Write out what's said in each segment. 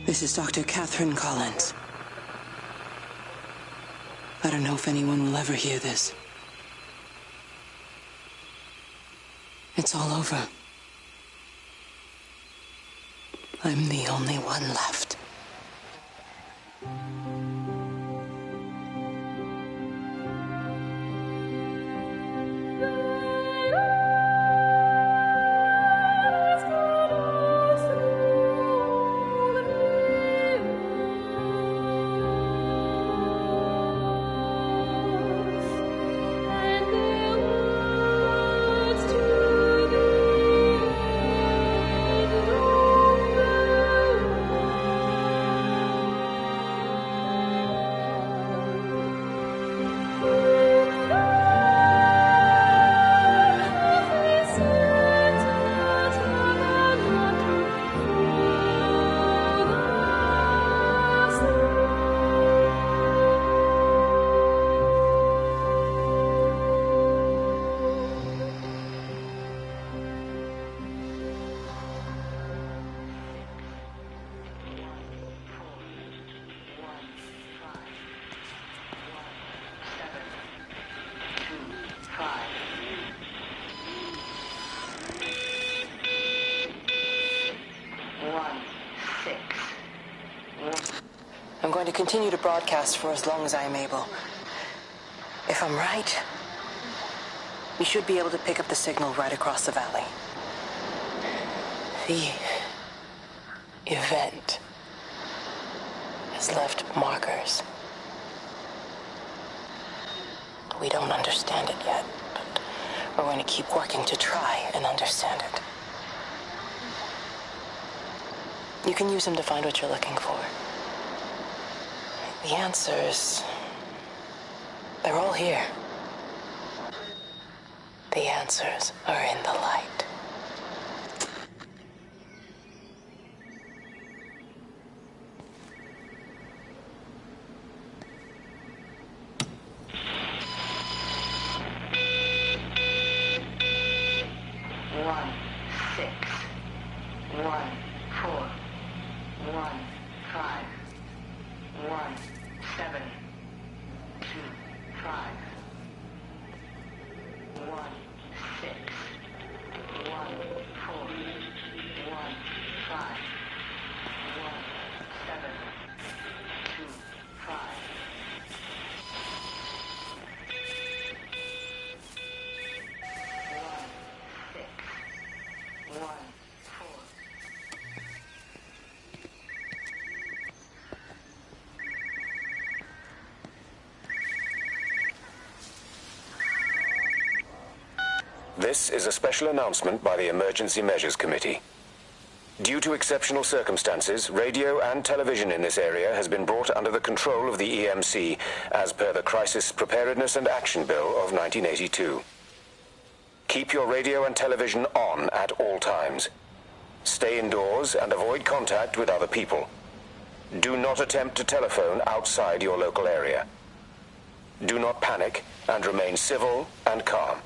This is Dr. Catherine Collins. I don't know if anyone will ever hear this. It's all over. I'm the only one left. I'm going to continue to broadcast for as long as I am able. If I'm right, we should be able to pick up the signal right across the valley. The event has left markers. We don't understand it yet, but we're going to keep working to try and understand it. You can use them to find what you're looking for. The answers, they're all here. The answers are in the light. This is a special announcement by the Emergency Measures Committee. Due to exceptional circumstances, radio and television in this area has been brought under the control of the EMC as per the Crisis Preparedness and Action Bill of 1982. Keep your radio and television on at all times. Stay indoors and avoid contact with other people. Do not attempt to telephone outside your local area. Do not panic and remain civil and calm.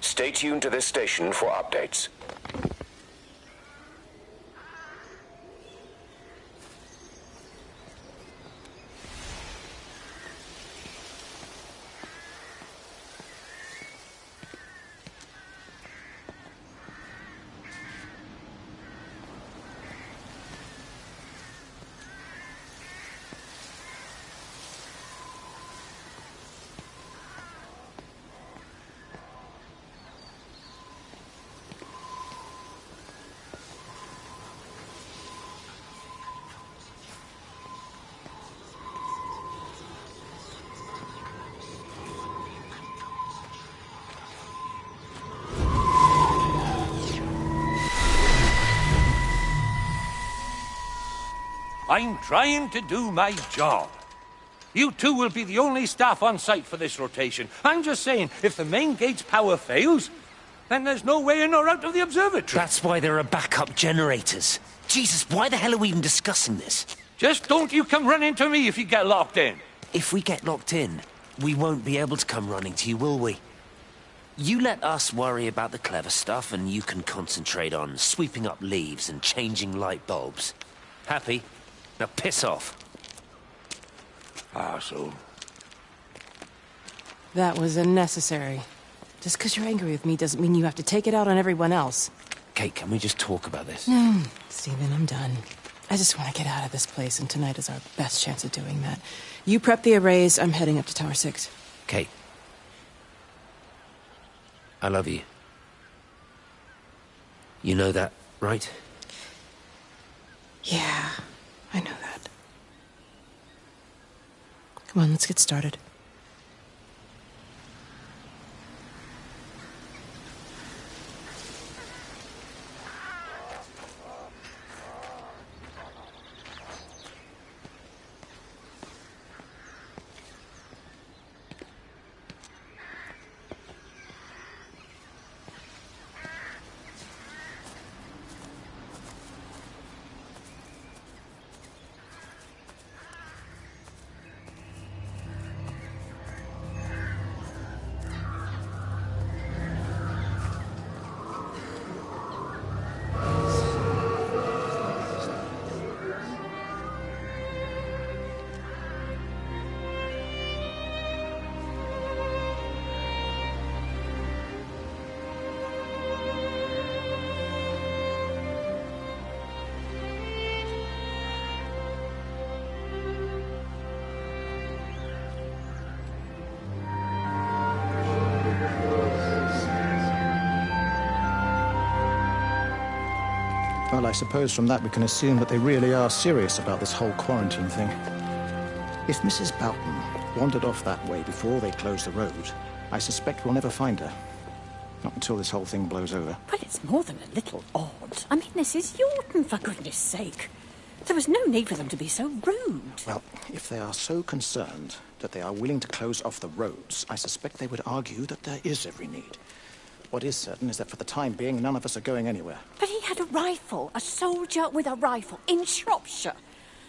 Stay tuned to this station for updates. I'm trying to do my job. You two will be the only staff on site for this rotation. I'm just saying, if the main gate's power fails, then there's no way in or out of the observatory. That's why there are backup generators. Jesus, why the hell are we even discussing this? Just don't you come running to me if you get locked in. If we get locked in, we won't be able to come running to you, will we? You let us worry about the clever stuff, and you can concentrate on sweeping up leaves and changing light bulbs. Happy? Now piss off. Arsehole. That was unnecessary. Just because you're angry with me doesn't mean you have to take it out on everyone else. Kate, can we just talk about this? No, Stephen, I'm done. I just want to get out of this place, and tonight is our best chance of doing that. You prep the arrays, I'm heading up to Tower 6. Kate. I love you. You know that, right? Yeah, I know that. Come on, let's get started. Well, I suppose from that we can assume that they really are serious about this whole quarantine thing. If Mrs. Boughton wandered off that way before they closed the road, I suspect we'll never find her. Not until this whole thing blows over. Well, it's more than a little odd. I mean, this is Yorton, for goodness sake. There was no need for them to be so rude. Well, if they are so concerned that they are willing to close off the roads, I suspect they would argue that there is every need. What is certain is that for the time being, none of us are going anywhere. But he had a rifle, a soldier with a rifle, in Shropshire.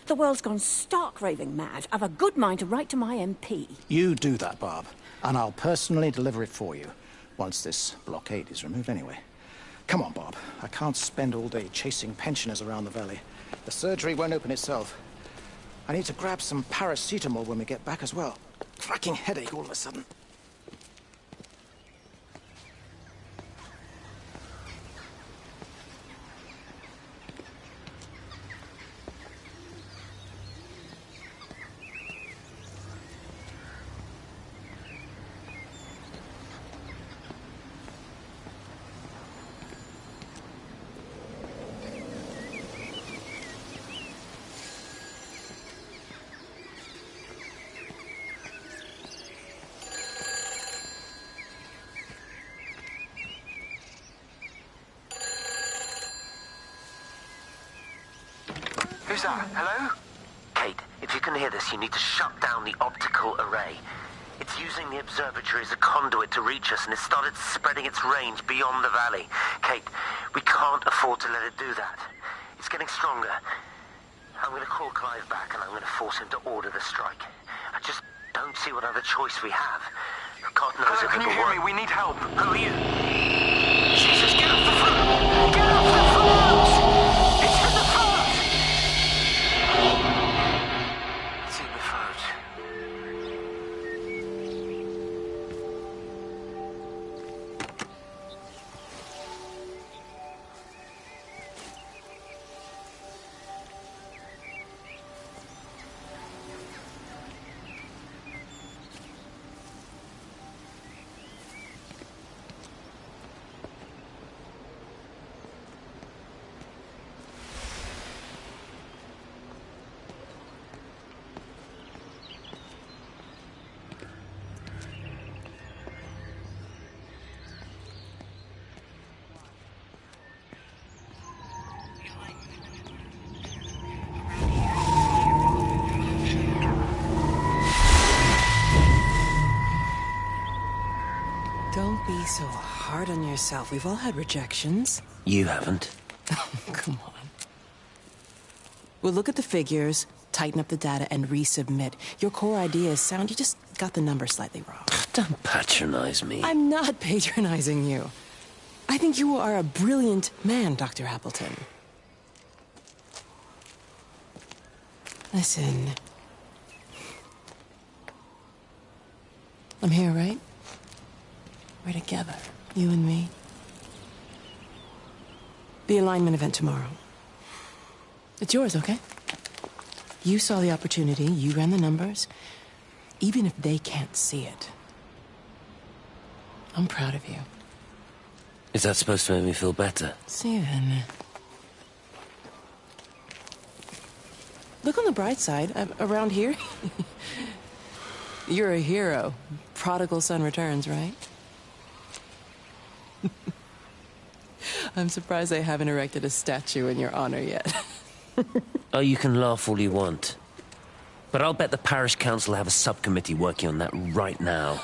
The world's gone stark raving mad. I've a good mind to write to my MP. You do that, Barb, and I'll personally deliver it for you, once this blockade is removed anyway. Come on, Bob. I can't spend all day chasing pensioners around the valley. The surgery won't open itself. I need to grab some paracetamol when we get back as well. Cracking headache all of a sudden. Who's that? Hello? Kate, if you can hear this, you need to shut down the optical array. It's using the observatory as a conduit to reach us, and it's started spreading its range beyond the valley. Kate, we can't afford to let it do that. It's getting stronger. I'm going to call Clive back, and I'm going to force him to order the strike. I just don't see what other choice we have. God knows Hello, if can you hear me? We need help. Who are you? Jesus, get off the phone! Get off the phone! It's in the phone! It's in the phone. Don't be so hard on yourself. We've all had rejections. You haven't. Come on. We'll look at the figures, tighten up the data, and resubmit. Your core idea is sound. You just got the numbers slightly wrong. Don't patronize me. I'm not patronizing you. I think you are a brilliant man, Dr. Appleton. Listen. I'm here, right? We're together, you and me. The alignment event tomorrow. It's yours, okay? You saw the opportunity, you ran the numbers. Even if they can't see it, I'm proud of you. Is that supposed to make me feel better? Steven. Look on the bright side. Around here, you're a hero. Prodigal son returns, right? I'm surprised they haven't erected a statue in your honor yet. Oh, you can laugh all you want. But I'll bet the parish council have a subcommittee working on that right now.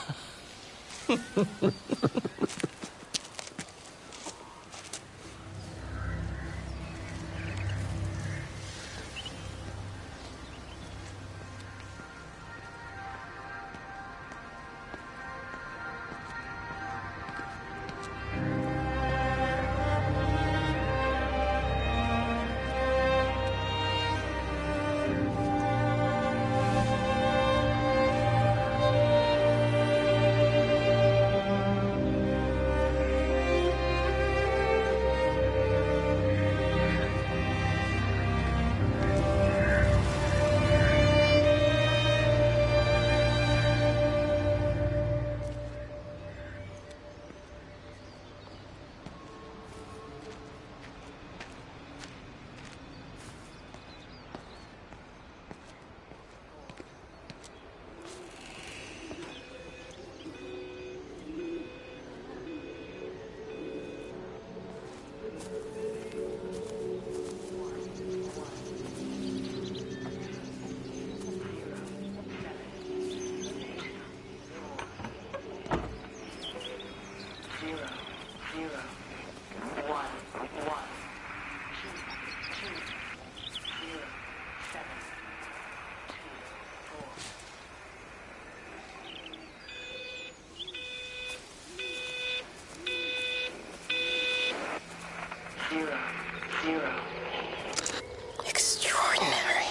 Extraordinary.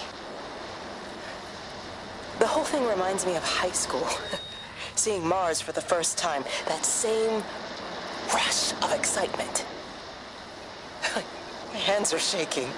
The whole thing reminds me of high school. Seeing Mars for the first time. That same rush of excitement. My hands are shaking.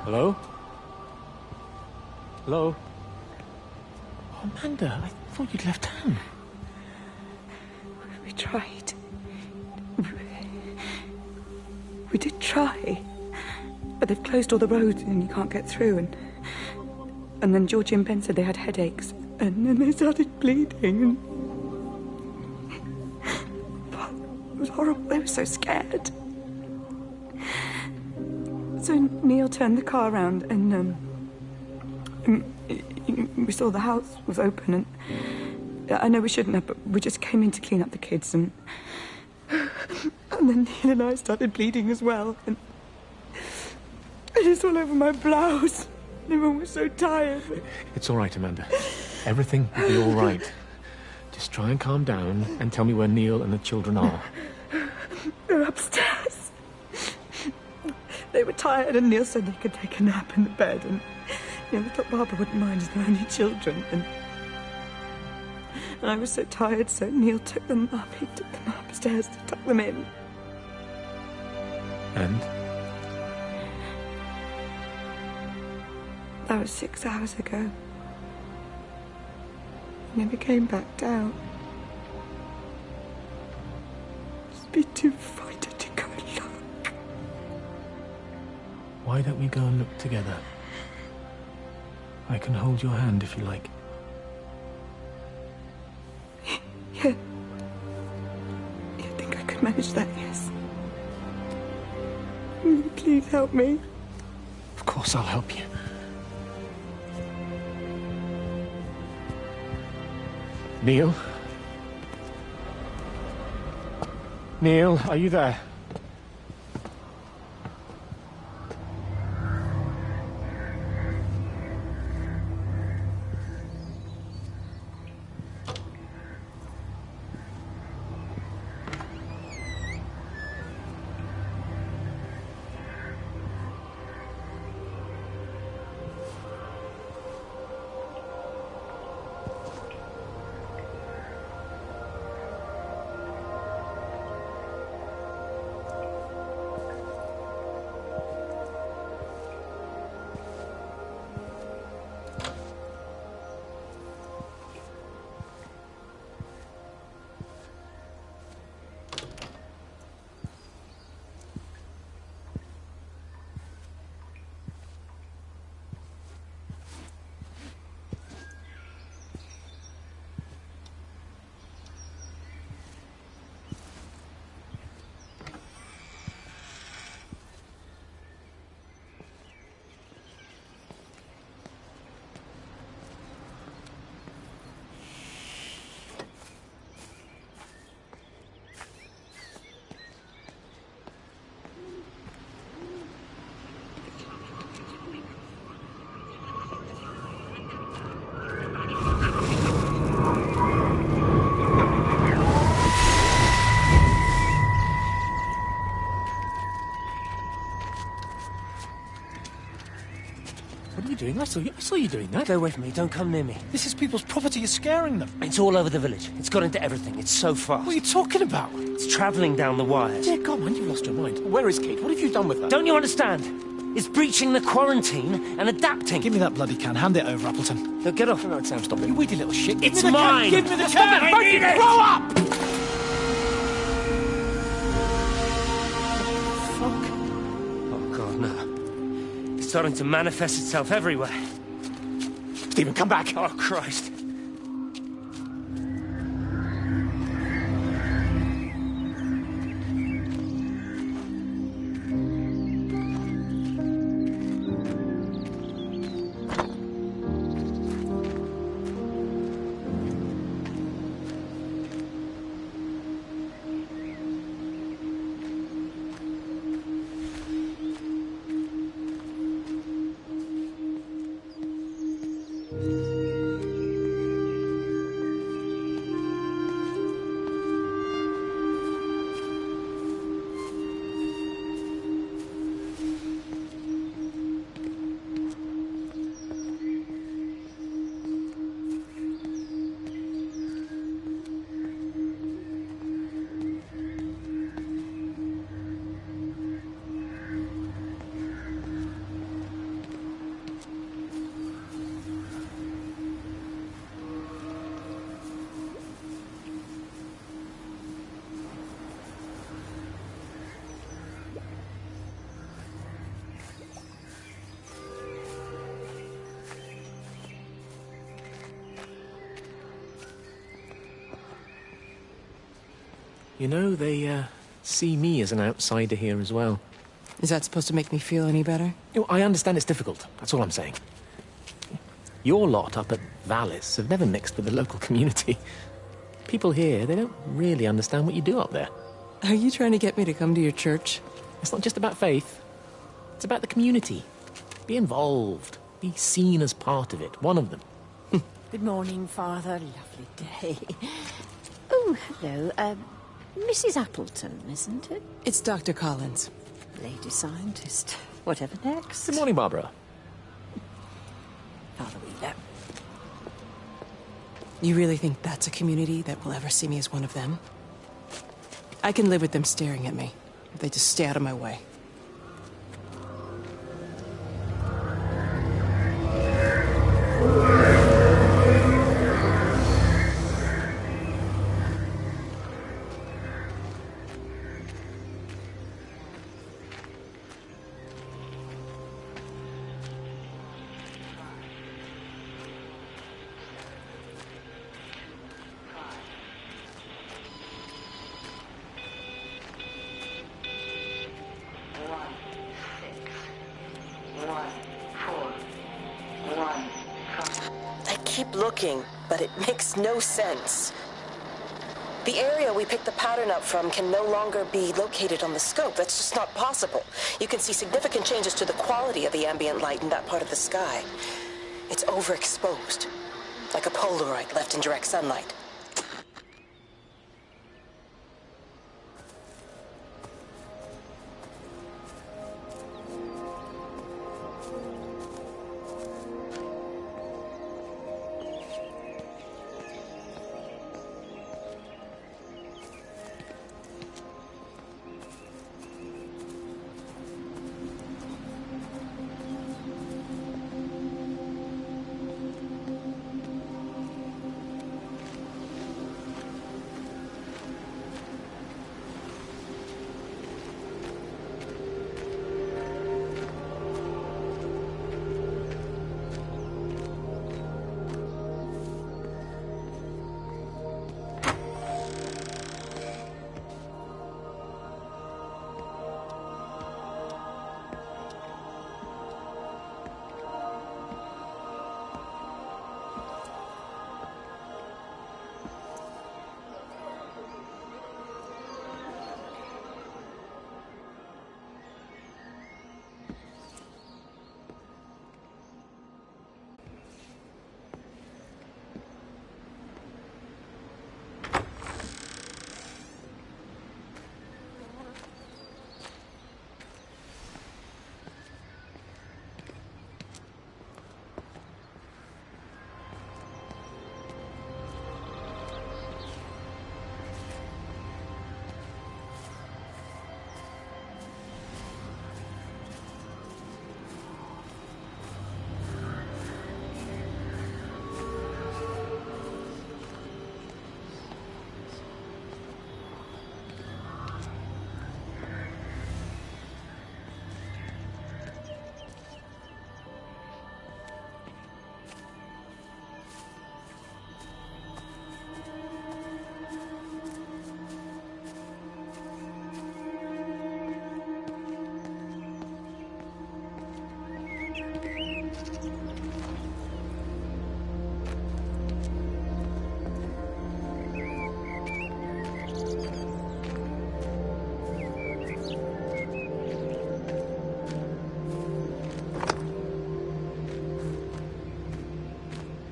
Hello? Hello? Oh, Amanda, I thought you'd left town. We tried. We did try. But they've closed all the roads and you can't get through. And then Georgie and Ben said they had headaches. And then they started bleeding. It was horrible. They were so scared. So Neil turned the car around and We saw the house was open, and I know we shouldn't have, but we just came in to clean up the kids, and then Neil and I started bleeding as well, and it's all over my blouse. Everyone was so tired. It's all right, Amanda. Everything will be all right. Just try and calm down and tell me where Neil and the children are. They're upstairs. They were tired, and Neil said they could take a nap in the bed, and I thought Barbara wouldn't mind as they're only children, and I was so tired, so Neil took them up. He took them upstairs to tuck them in. And? That was 6 hours ago. He never came back down. Just be too frightened to go and look. Why don't we go and look together? I can hold your hand if you like. Yeah. I think I could manage that, yes. Please help me. Of course I'll help you. Neil? Neil, are you there? What are you doing? I saw you doing that. Go away from me. Don't come near me. This is people's property. You're scaring them. It's all over the village. It's got into everything. It's so fast. What are you talking about? It's travelling down the wires. Dear God, man, you've lost your mind. Where is Kate? What have you done with her? Don't you understand? It's breaching the quarantine and adapting. Give me that bloody can. Hand it over, Appleton. No, get off. No, Sam, stop it. You weedy little shit. It's mine. Give me the Stop can. it. I need it. Grow up! Fuck. Oh, God, no. It's starting to manifest itself everywhere. Stephen, come back. Oh, Christ. You know, they see me as an outsider here as well. Is that supposed to make me feel any better? You know, I understand it's difficult. That's all I'm saying. Your lot up at Vallis have never mixed with the local community. People here, they don't really understand what you do up there. Are you trying to get me to come to your church? It's not just about faith. It's about the community. Be involved. Be seen as part of it. One of them. Good morning, Father. Lovely day. Oh, hello. Mrs. Appleton, isn't it? It's Dr. Collins. Lady scientist. Whatever next. Good morning, Barbara. Father Wheeler. You really think that's a community that will ever see me as one of them? I can live with them staring at me, if they just stay out of my way. Looking, but it makes no sense. The area we picked the pattern up from can no longer be located on the scope. That's just not possible. You can see significant changes to the quality of the ambient light in that part of the sky. It's overexposed, like a Polaroid left in direct sunlight.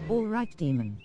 All right, demon.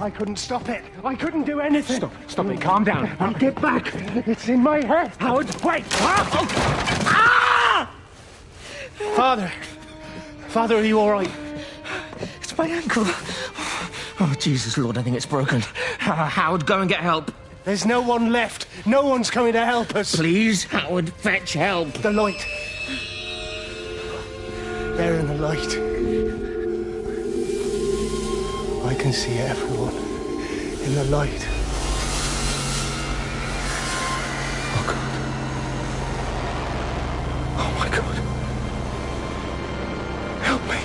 I couldn't stop it. I couldn't do anything. Stop it. Calm down. I'll get back. It's in my head. Howard, wait! Father, are you all right? It's my ankle. Oh, Jesus, Lord, I think it's broken. Howard, go and get help. There's no one left. No one's coming to help us. Please, Howard, fetch help. The light. They're in the light. I can see everyone in the light. Oh, God. Oh, my God. Help me.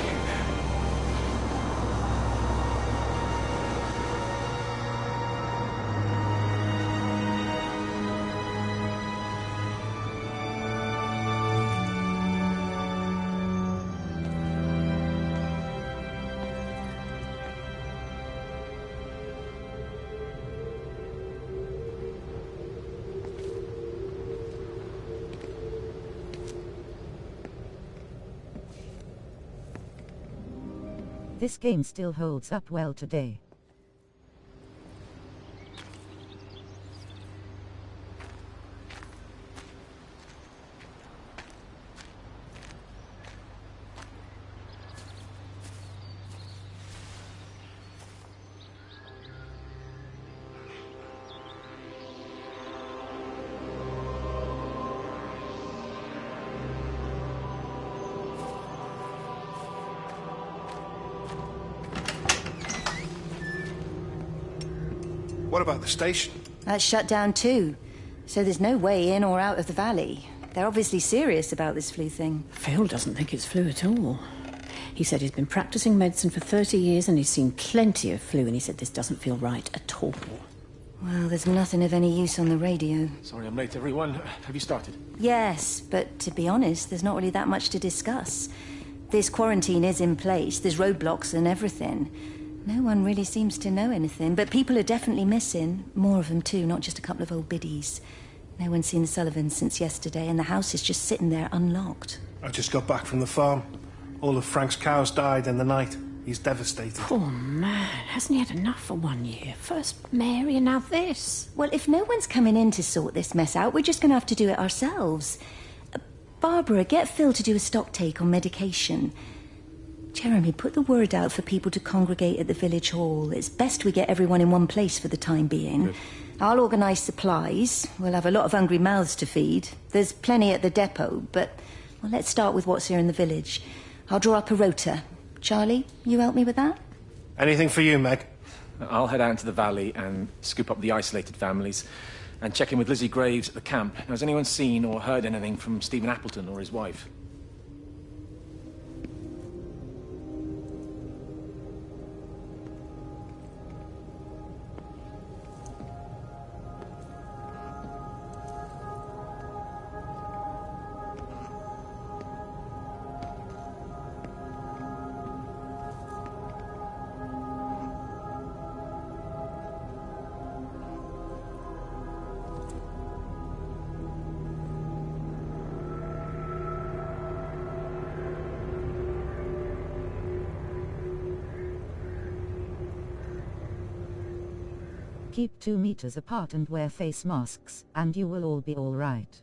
This game still holds up well today. What about the station? That's shut down too. So there's no way in or out of the valley. They're obviously serious about this flu thing. Phil doesn't think it's flu at all. He said he's been practicing medicine for 30 years and he's seen plenty of flu, and he said this doesn't feel right at all. Well, there's nothing of any use on the radio. Sorry I'm late, everyone. Have you started? Yes, but to be honest, there's not really that much to discuss. This quarantine is in place, there's roadblocks and everything. No one really seems to know anything, but people are definitely missing. More of them too, not just a couple of old biddies. No one's seen the Sullivans since yesterday, and the house is just sitting there unlocked. I just got back from the farm. All of Frank's cows died in the night. He's devastated. Poor man. Hasn't he had enough for 1 year? First Mary and now this. Well, if no one's coming in to sort this mess out, we're just going to have to do it ourselves. Barbara, get Phil to do a stock take on medication. Jeremy, put the word out for people to congregate at the village hall. It's best we get everyone in one place for the time being. Good. I'll organise supplies. We'll have a lot of hungry mouths to feed. There's plenty at the depot, but well, let's start with what's here in the village. I'll draw up a rota. Charlie, you help me with that? Anything for you, Meg? I'll head out into the valley and scoop up the isolated families and check in with Lizzie Graves at the camp. Now, has anyone seen or heard anything from Stephen Appleton or his wife? Keep 2 meters apart and wear face masks, and you will all be all right.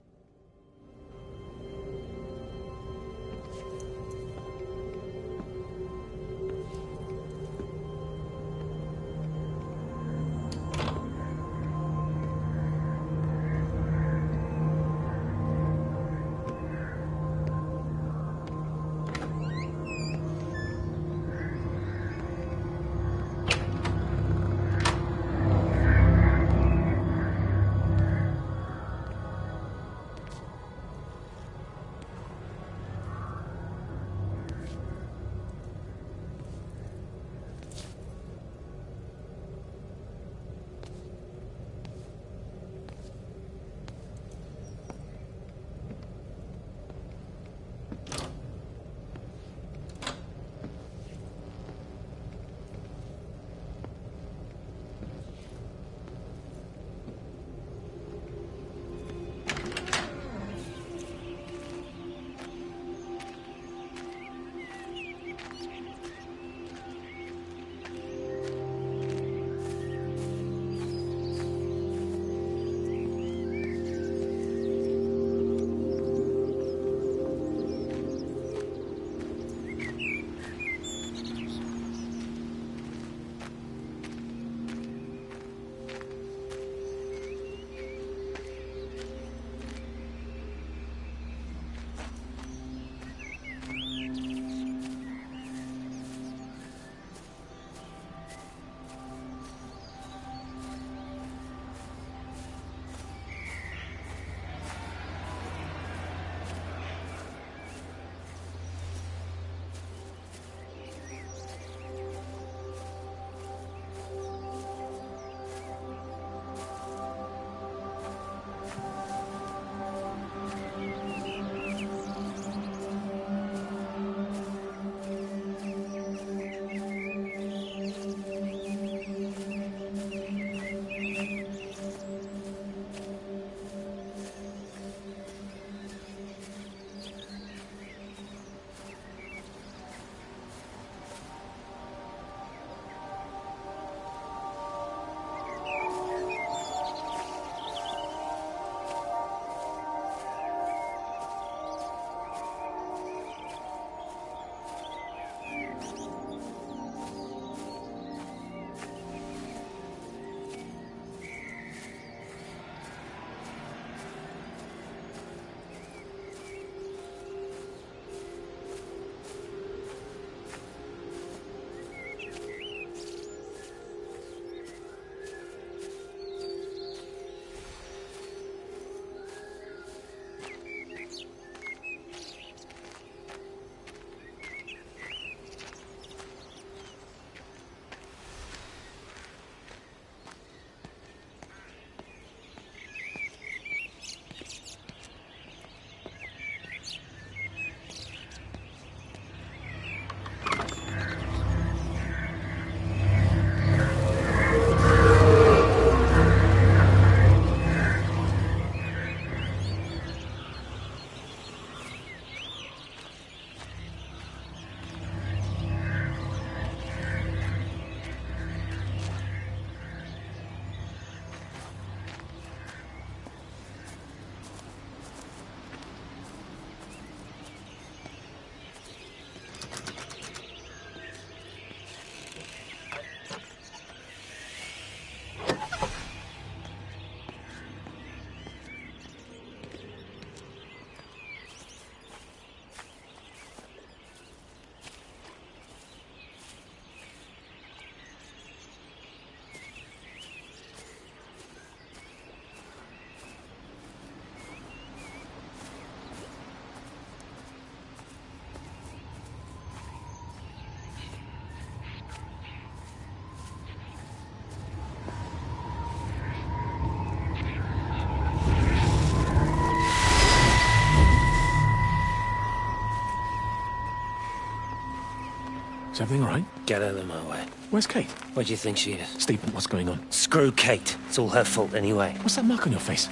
Is everything all right? Get out of my way. Where's Kate? Where do you think she is? Stephen, what's going on? Screw Kate. It's all her fault anyway. What's that mark on your face?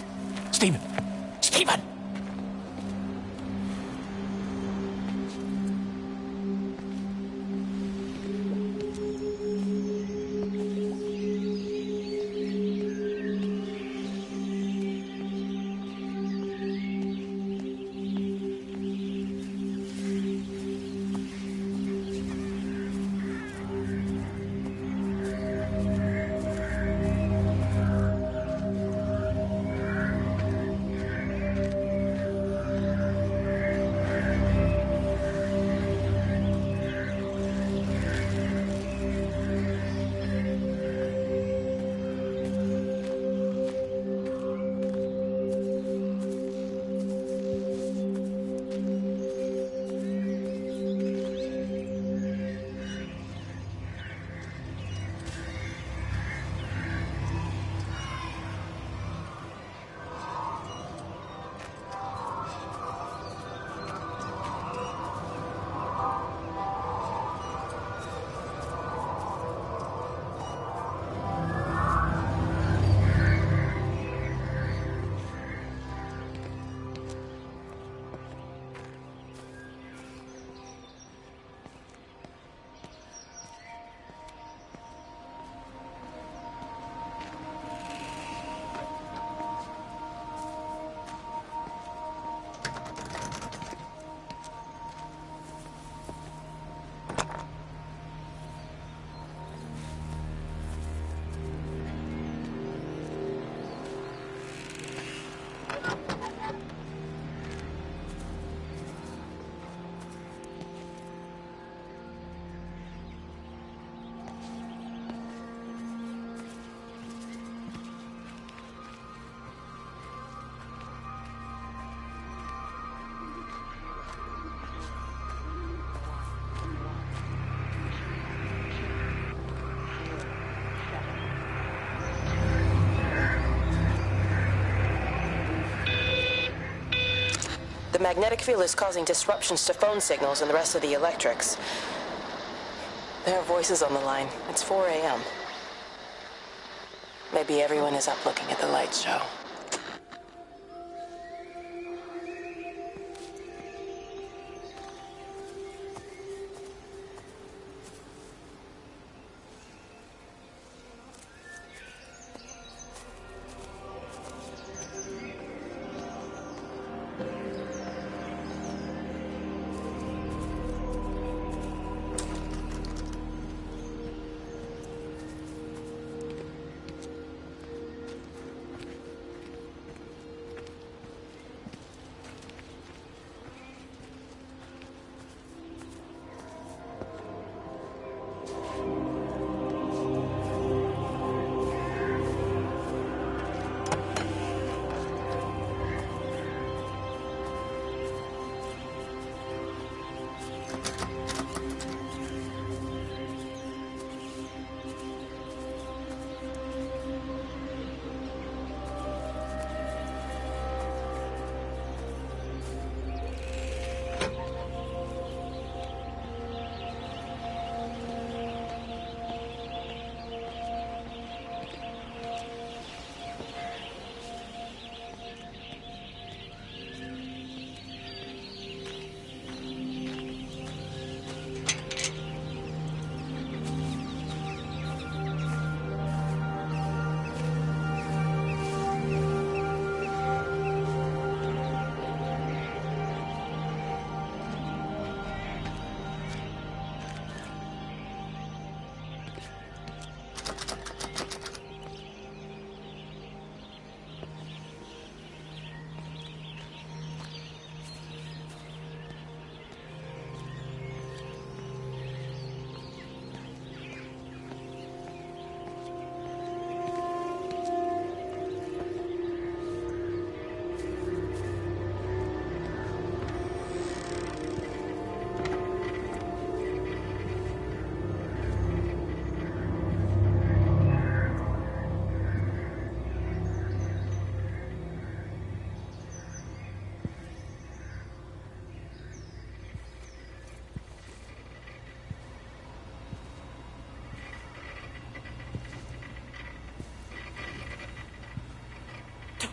Stephen! Stephen! The magnetic field is causing disruptions to phone signals and the rest of the electrics. There are voices on the line. It's 4 a.m. Maybe everyone is up looking at the light show.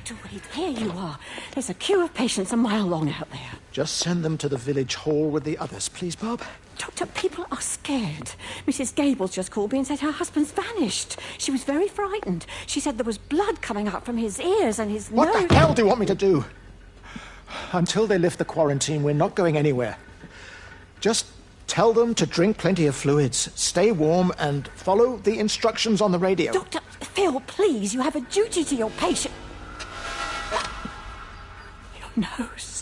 Dr. Wade, here you are. There's a queue of patients a mile long out there. Just send them to the village hall with the others, please, Bob. Doctor, people are scared. Mrs. Gables just called me and said her husband's vanished. She was very frightened. She said there was blood coming out from his ears and his nose. What the hell do you want me to do? Until they lift the quarantine, we're not going anywhere. Just tell them to drink plenty of fluids, stay warm, and follow the instructions on the radio. Dr. Phil, please, you have a duty to your patient. Your nose.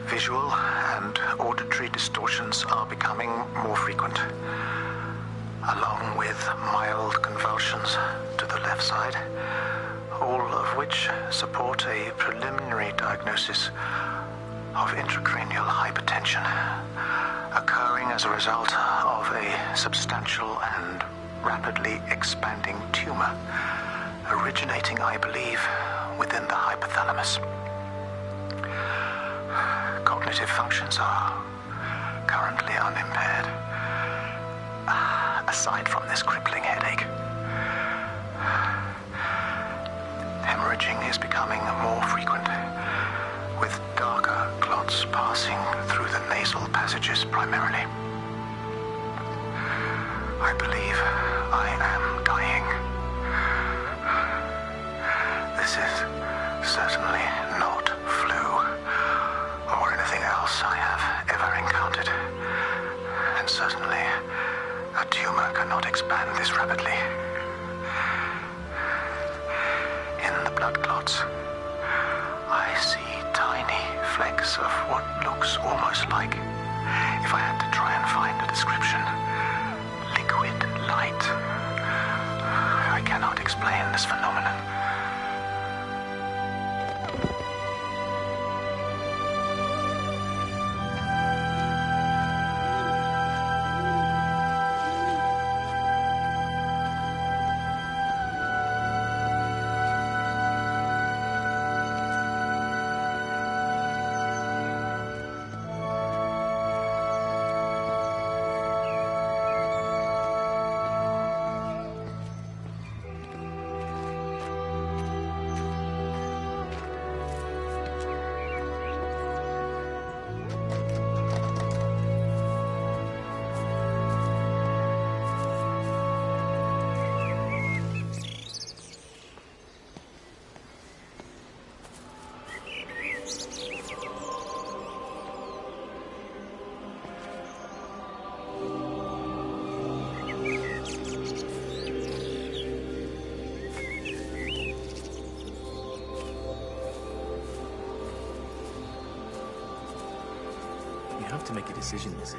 Visual and auditory distortions are becoming more frequent, along with mild convulsions to the left side, all of which support a preliminary diagnosis of intracranial hypertension, occurring as a result of a substantial and rapidly expanding tumor, originating, I believe, within the hypothalamus. Cognitive functions are currently unimpaired, aside from this crippling headache. Hemorrhaging is becoming more frequent, with darker clots passing through the nasal passages primarily. I believe I am dying. This is certainly not flu or anything else I have ever encountered. And certainly, a tumor cannot expand this rapidly. In the blood clots, I see tiny flecks of what looks almost like, if I had to try and find a description, liquid light. I cannot explain this phenomenon. You have to make a decision, Lizzie.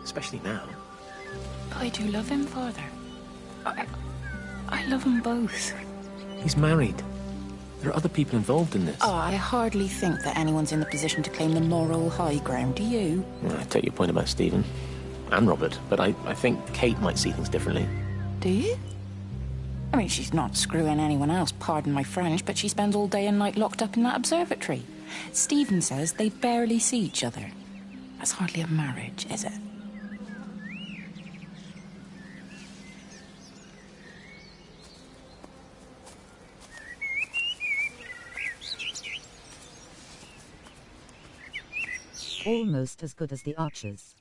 Especially now. I do love him, Father. I love them both. He's married. There are other people involved in this. Oh, I hardly think that anyone's in the position to claim the moral high ground, do you? Well, I take your point about Stephen and Robert, but I think Kate might see things differently. Do you? I mean, she's not screwing anyone else, pardon my French, but she spends all day and night locked up in that observatory. Stephen says they barely see each other. That's hardly a marriage, is it? Almost as good as the Archers.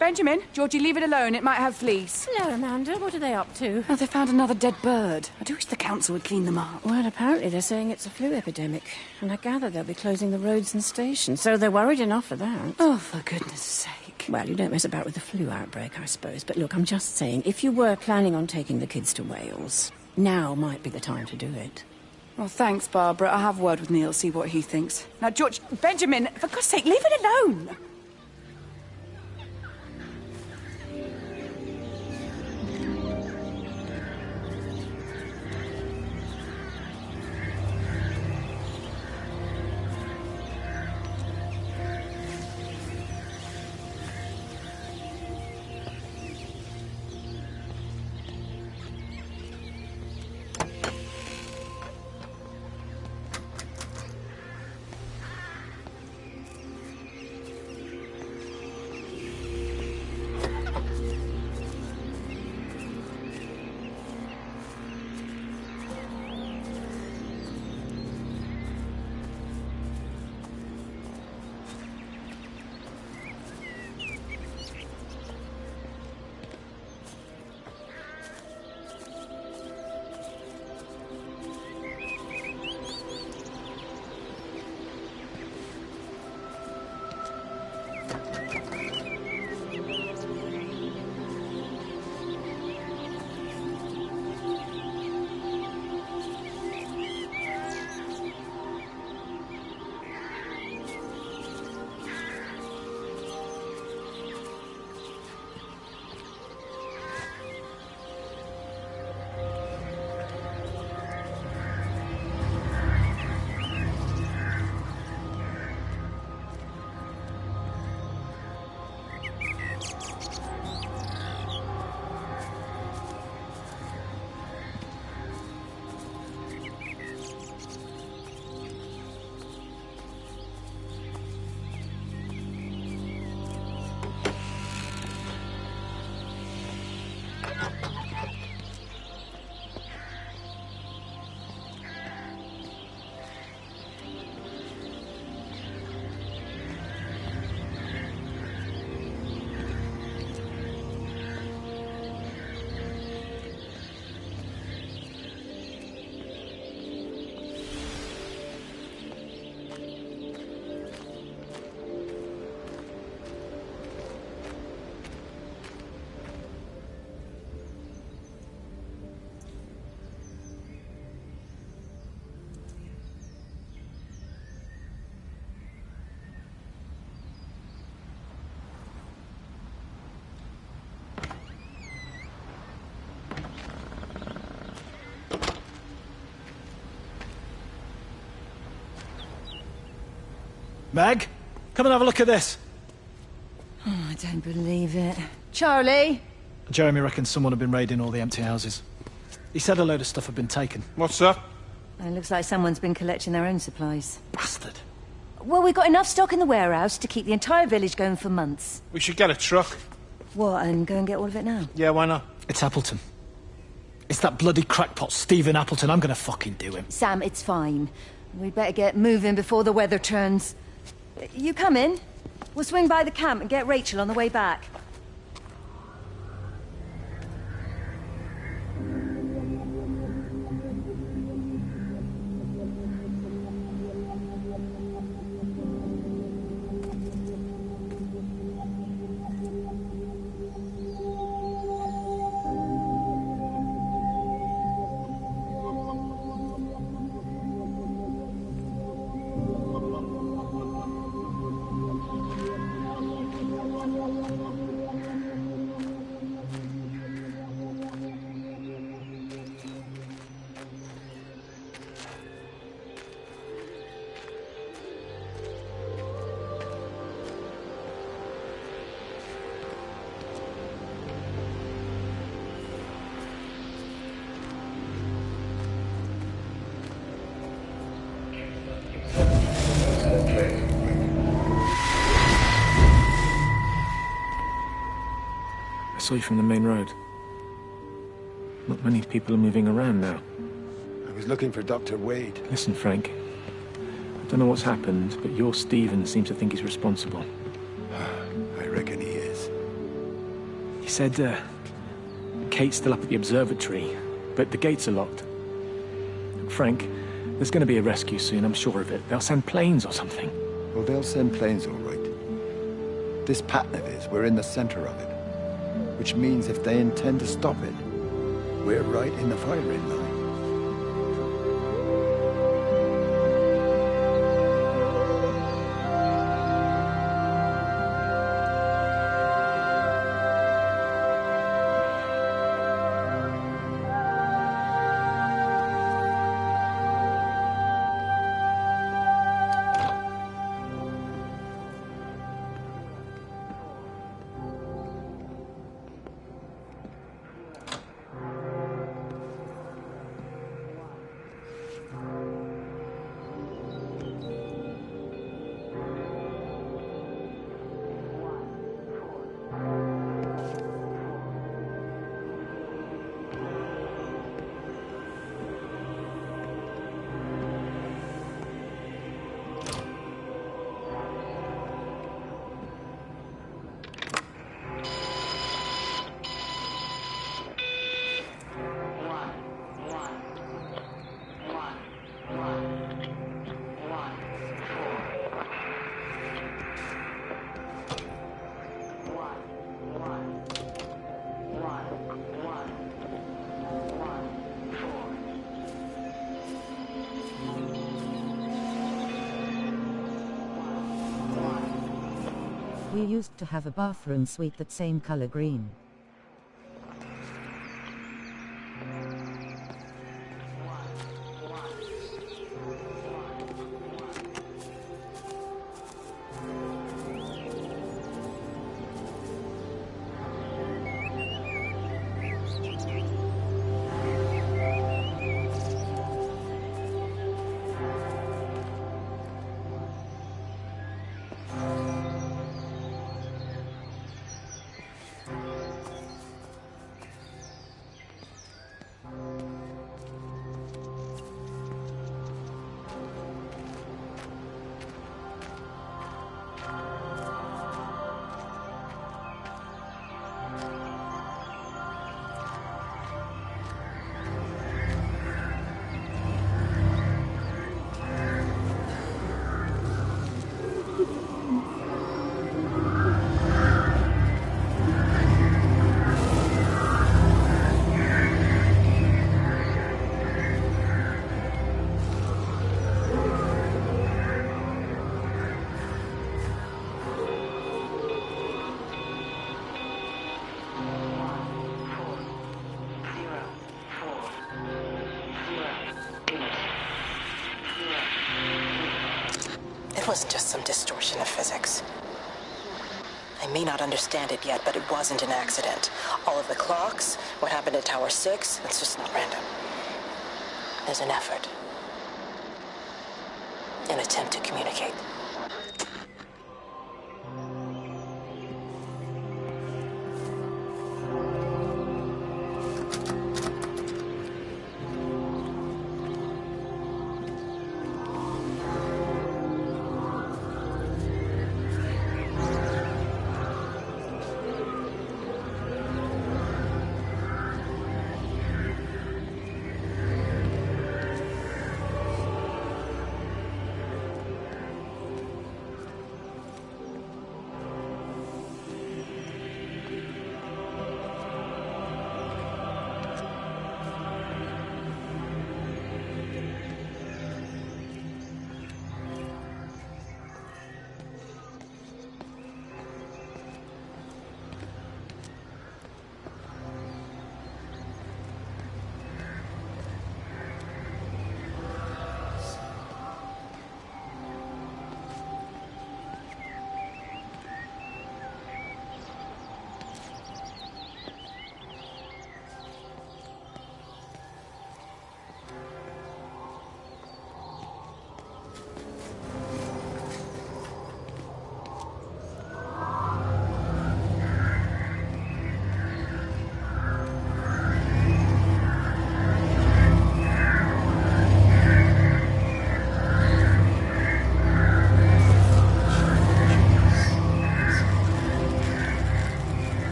Benjamin, Georgie, leave it alone. It might have fleas. Hello, Amanda. What are they up to? Oh, they found another dead bird. I do wish the council would clean them up. Well, apparently they're saying it's a flu epidemic. And I gather they'll be closing the roads and stations, so they're worried enough for that. Oh, for goodness sake. Well, you don't mess about with the flu outbreak, I suppose. But look, I'm just saying, if you were planning on taking the kids to Wales, now might be the time to do it. Well, thanks, Barbara. I'll have a word with Neil, see what he thinks. Now, George, Benjamin, for God's sake, leave it alone. Meg, come and have a look at this. Oh, I don't believe it. Charlie? Jeremy reckons someone had been raiding all the empty houses. He said a load of stuff had been taken. What's up? It looks like someone's been collecting their own supplies. Bastard. Well, we've got enough stock in the warehouse to keep the entire village going for months. We should get a truck. What, and go and get all of it now? Yeah, why not? It's Appleton. It's that bloody crackpot Stephen Appleton. I'm gonna fucking do him. Sam, it's fine. We'd better get moving before the weather turns. You come in. We'll swing by the camp and get Rachel on the way back. I saw you from the main road. Not many people are moving around now. I was looking for Dr. Wade. Listen, Frank. I don't know what's happened, but your Stephen seems to think he's responsible. I reckon he is. He said, Kate's still up at the observatory, but the gates are locked. Frank, there's going to be a rescue soon, I'm sure of it. They'll send planes or something. Well, they'll send planes, all right. This pattern of his, we're in the center of it. Which means if they intend to stop it, we're right in the firing line. We used to have a bathroom suite that same color green. wasn't just some distortion of physics. I may not understand it yet, but it wasn't an accident. All of the clocks, what happened at Tower 6, it's just not random. There's an effort. An attempt to communicate.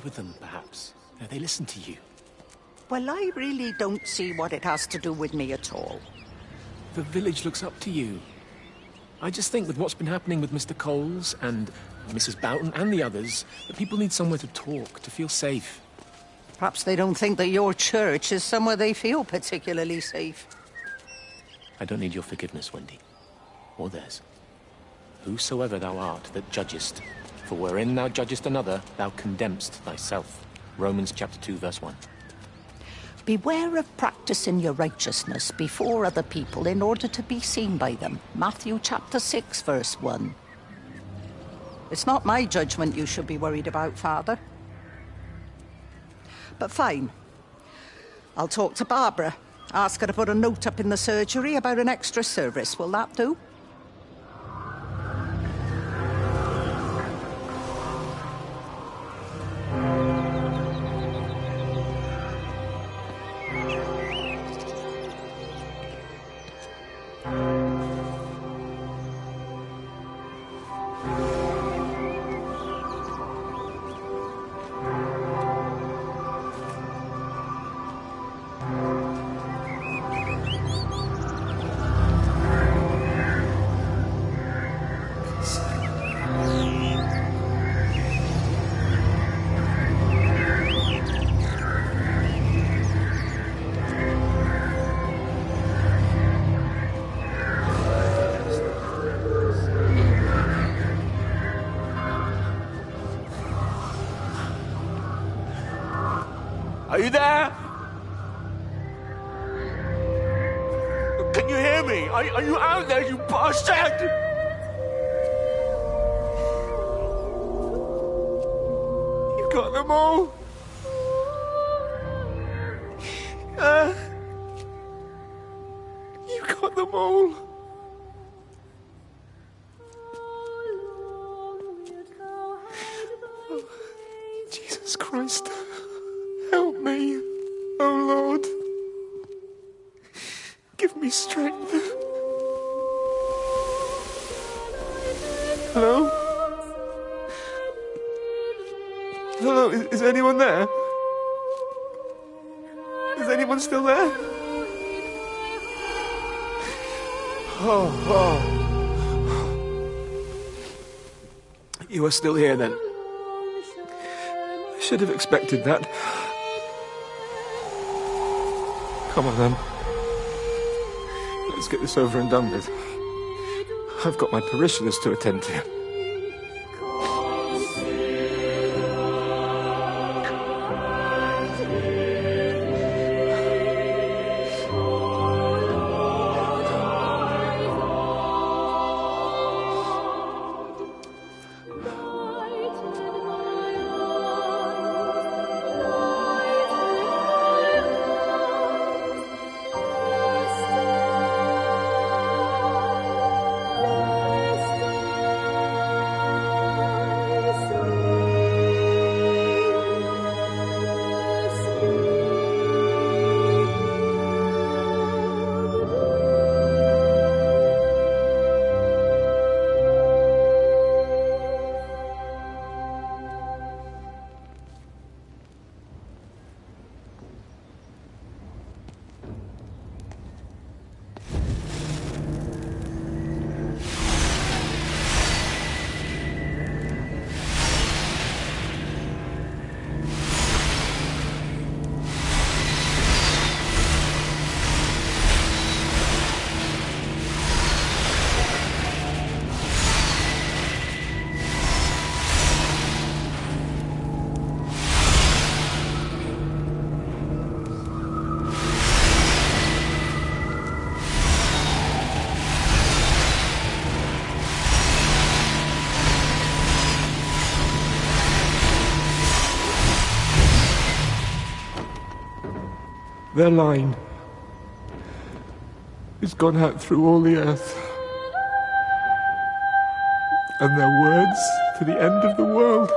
With them, perhaps. They listen to you. Well, I really don't see what it has to do with me at all. The village looks up to you. I just think with what's been happening with Mr. Coles and Mrs. Boughton and the others, that people need somewhere to talk, to feel safe. Perhaps they don't think that your church is somewhere they feel particularly safe. I don't need your forgiveness, Wendy. Or theirs. Whosoever thou art that judgest, for wherein thou judgest another, thou condemnest thyself. Romans chapter 2, verse 1. Beware of practicing your righteousness before other people in order to be seen by them. Matthew chapter 6, verse 1. It's not my judgment you should be worried about, Father. But fine. I'll talk to Barbara. Ask her to put a note up in the surgery about an extra service. Will that do? Are you there? Can you hear me? Are you out there, you bastard? You got them all? You got them all. Oh, Jesus Christ. Help me, oh Lord. Give me strength. Hello? Hello, is anyone there? Is anyone still there? Oh. You are still here then. I should have expected that. Come on then. Let's get this over and done with. I've got my parishioners to attend to. Their line has gone out through all the earth, and their words to the end of the world.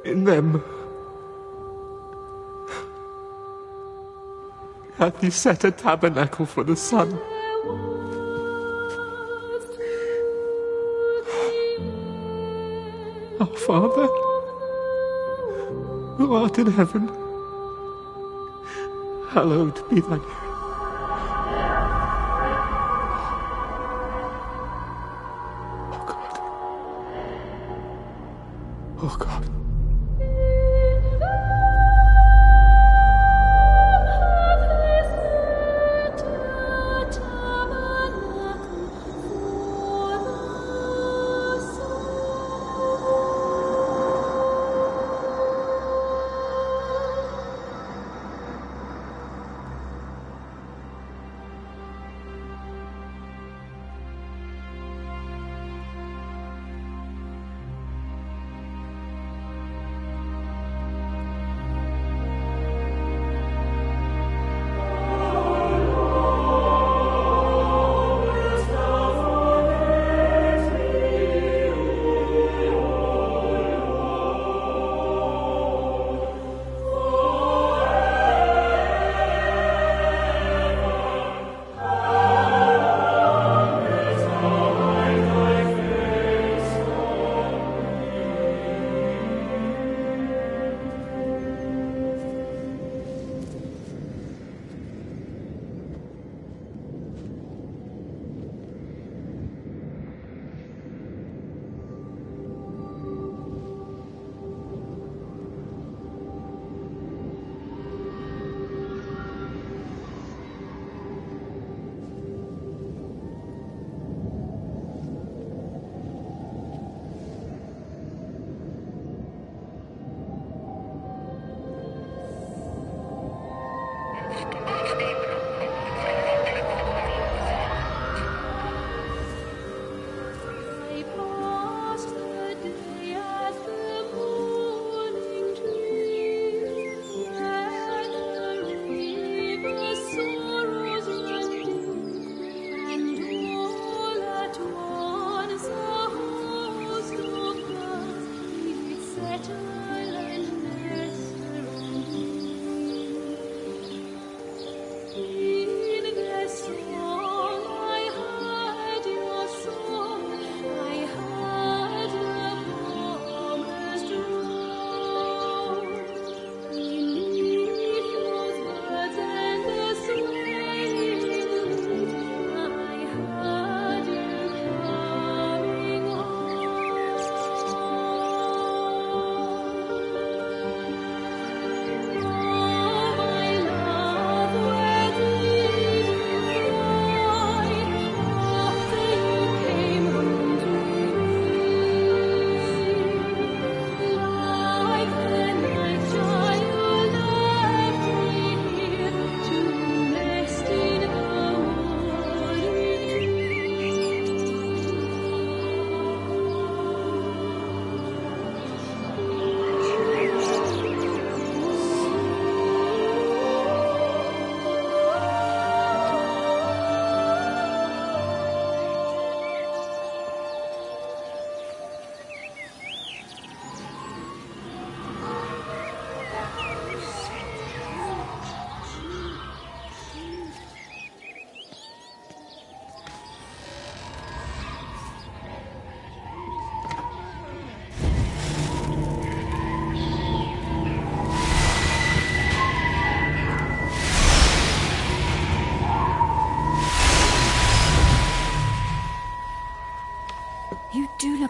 In them hath he set a tabernacle for the sun. Our Father, who art in heaven, hallowed be thy name. Oh God. Oh God.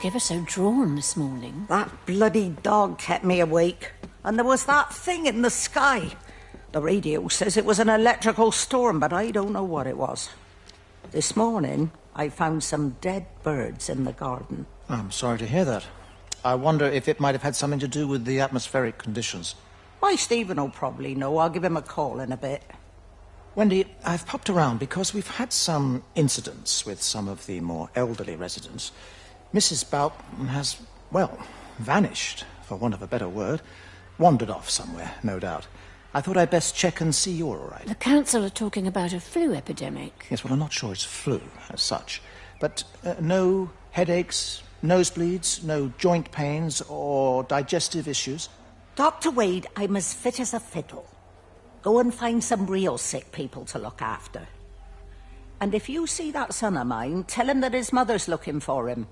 look ever so drawn this morning. That bloody dog kept me awake. And there was that thing in the sky. The radio says it was an electrical storm, but I don't know what it was. This morning, I found some dead birds in the garden. I'm sorry to hear that. I wonder if it might have had something to do with the atmospheric conditions. Why, Stephen will probably know. I'll give him a call in a bit. Wendy, I've popped around because we've had some incidents with some of the more elderly residents. Mrs. Bout has, well, vanished, for want of a better word. Wandered off somewhere, no doubt. I thought I'd best check and see you're all right. The council are talking about a flu epidemic. Yes, well, I'm not sure it's flu as such. But no headaches, nosebleeds, no joint pains or digestive issues? Dr. Wade, I'm as fit as a fiddle. Go and find some real sick people to look after. And if you see that son of mine, tell him that his mother's looking for him.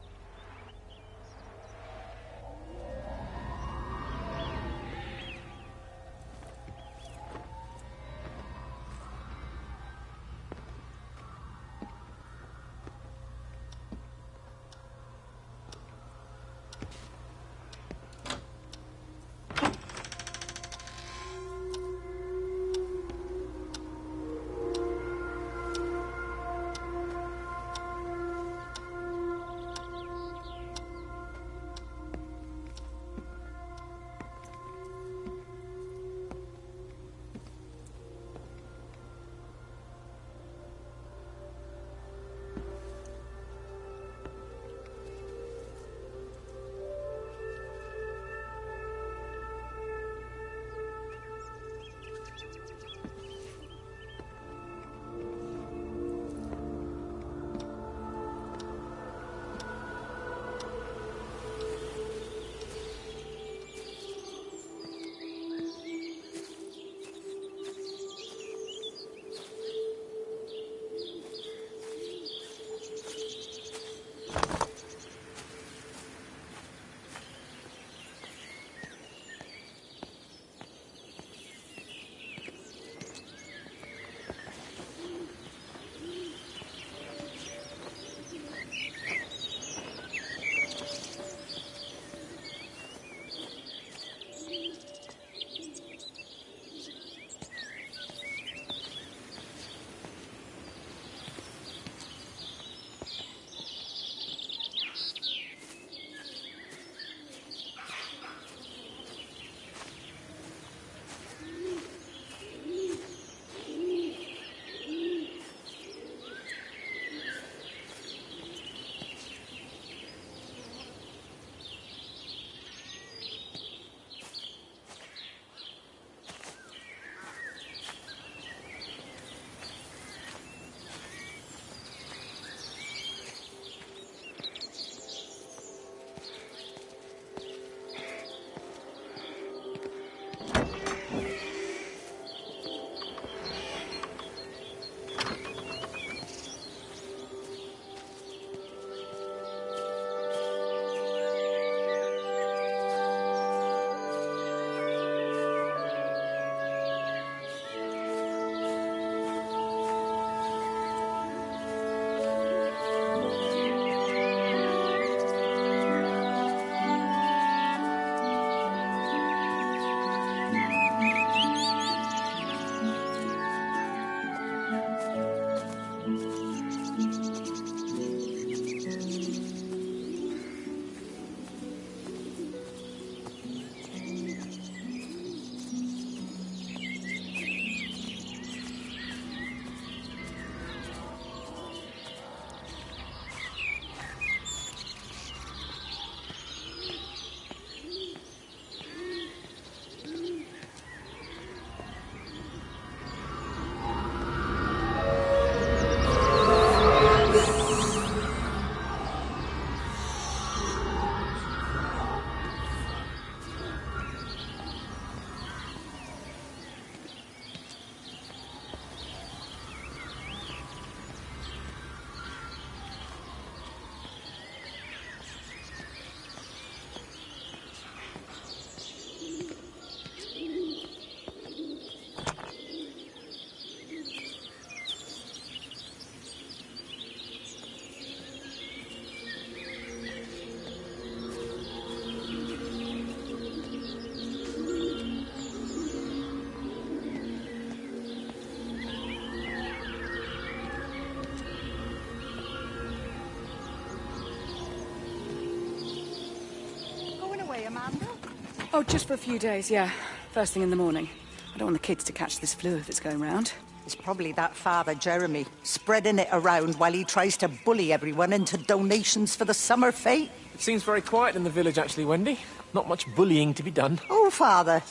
Oh, just for a few days, yeah. First thing in the morning. I don't want the kids to catch this flu if it's going round. It's probably that father, Jeremy, spreading it around while he tries to bully everyone into donations for the summer fete. It seems very quiet in the village, actually, Wendy. Not much bullying to be done. Oh, Father,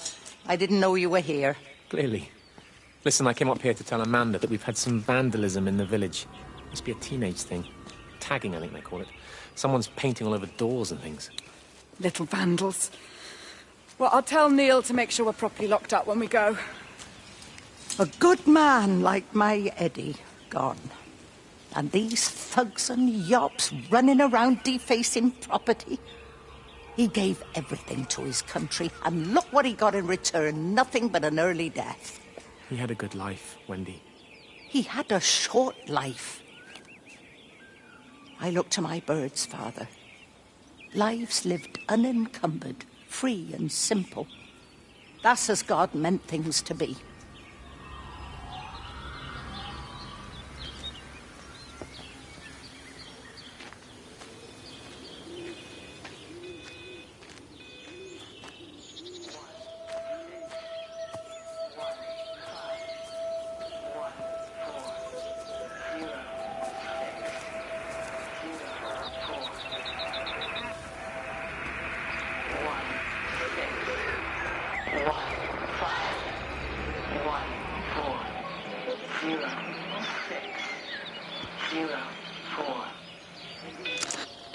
I didn't know you were here. Clearly. Listen, I came up here to tell Amanda that we've had some vandalism in the village. Must be a teenage thing. Tagging, I think they call it. Someone's painting all over doors and things. Little vandals. Well, I'll tell Neil to make sure we're properly locked up when we go. A good man like my Eddie gone. And these thugs and yops running around defacing property. He gave everything to his country, and look what he got in return. Nothing but an early death. He had a good life, Wendy. He had a short life. I look to my birds, Father. Lives lived unencumbered, free and simple. That's as God meant things to be.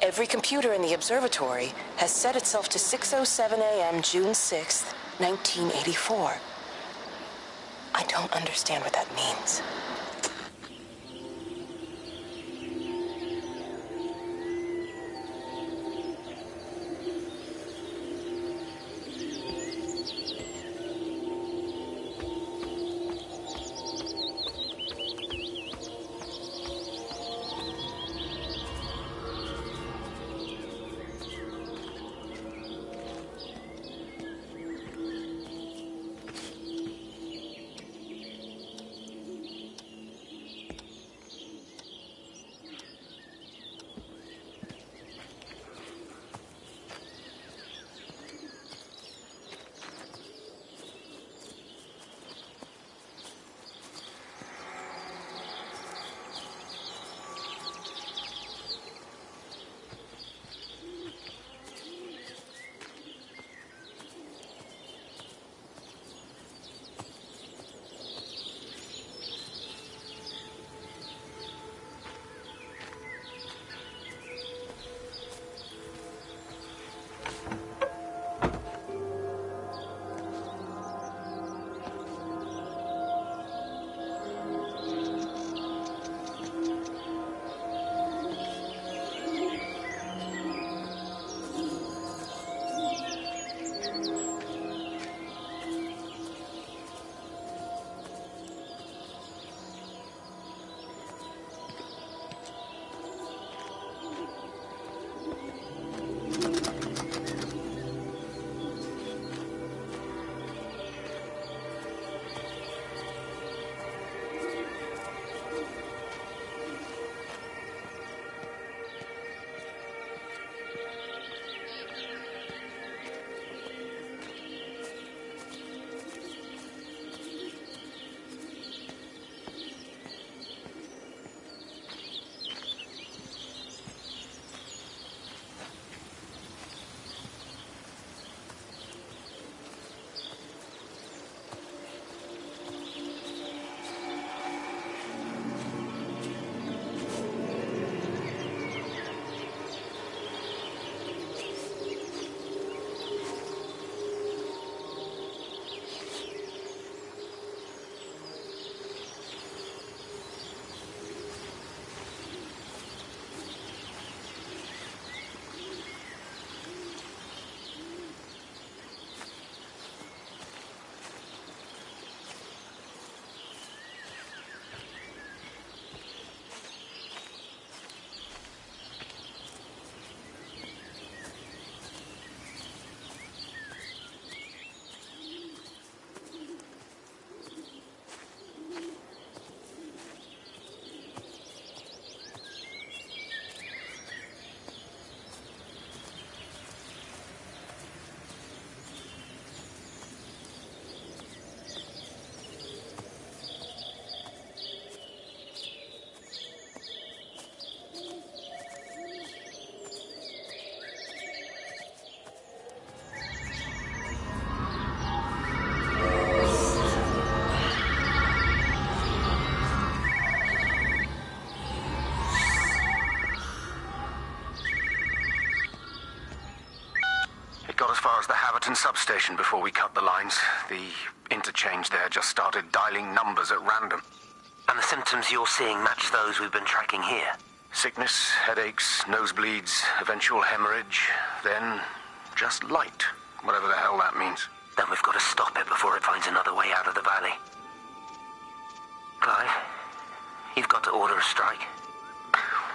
Every computer in the observatory has set itself to 6:07 a.m. June 6th, 1984. I don't understand what that means. Appleton substation before we cut the lines. The interchange there just started dialing numbers at random. And the symptoms you're seeing match those we've been tracking here? Sickness, headaches, nosebleeds, eventual hemorrhage, then just light, whatever the hell that means. Then we've got to stop it before it finds another way out of the valley. Clive, you've got to order a strike.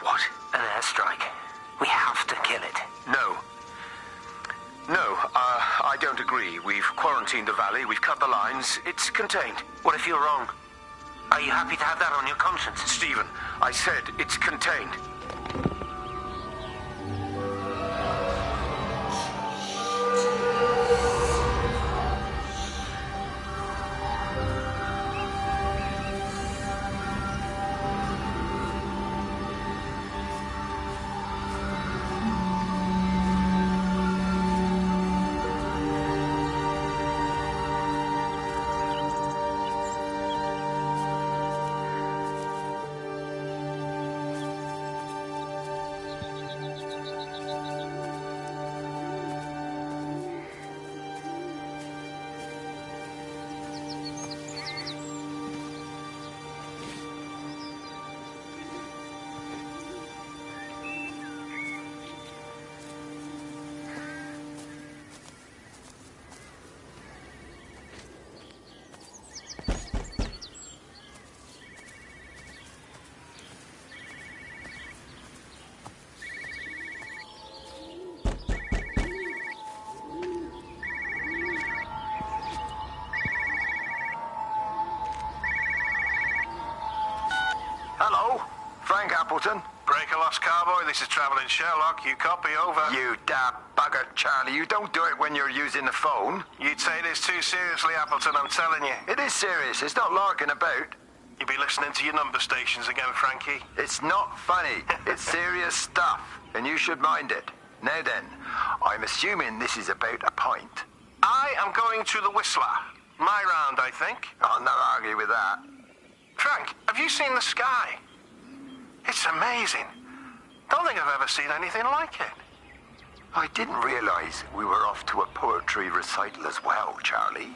What? An airstrike. We have to kill it. No. No, I don't agree. We've quarantined the valley, we've cut the lines, it's contained. What if you're wrong? Are you happy to have that on your conscience? Stephen, I said it's contained. Hello, Frank Appleton. Break a lost cowboy, this is Traveling Sherlock. You copy, over. You dab bugger, Charlie. You don't do it when you're using the phone. You'd say this too seriously, Appleton, I'm telling you. It is serious. It's not larking about. You be listening to your number stations again, Frankie. It's not funny. It's serious stuff, and you should mind it. Now then, I'm assuming this is about a pint. I am going to the Whistler. My round, I think. I'll not argue with that. Frank, have you seen the sky? It's amazing. Don't think I've ever seen anything like it. I didn't realize we were off to a poetry recital as well, Charlie.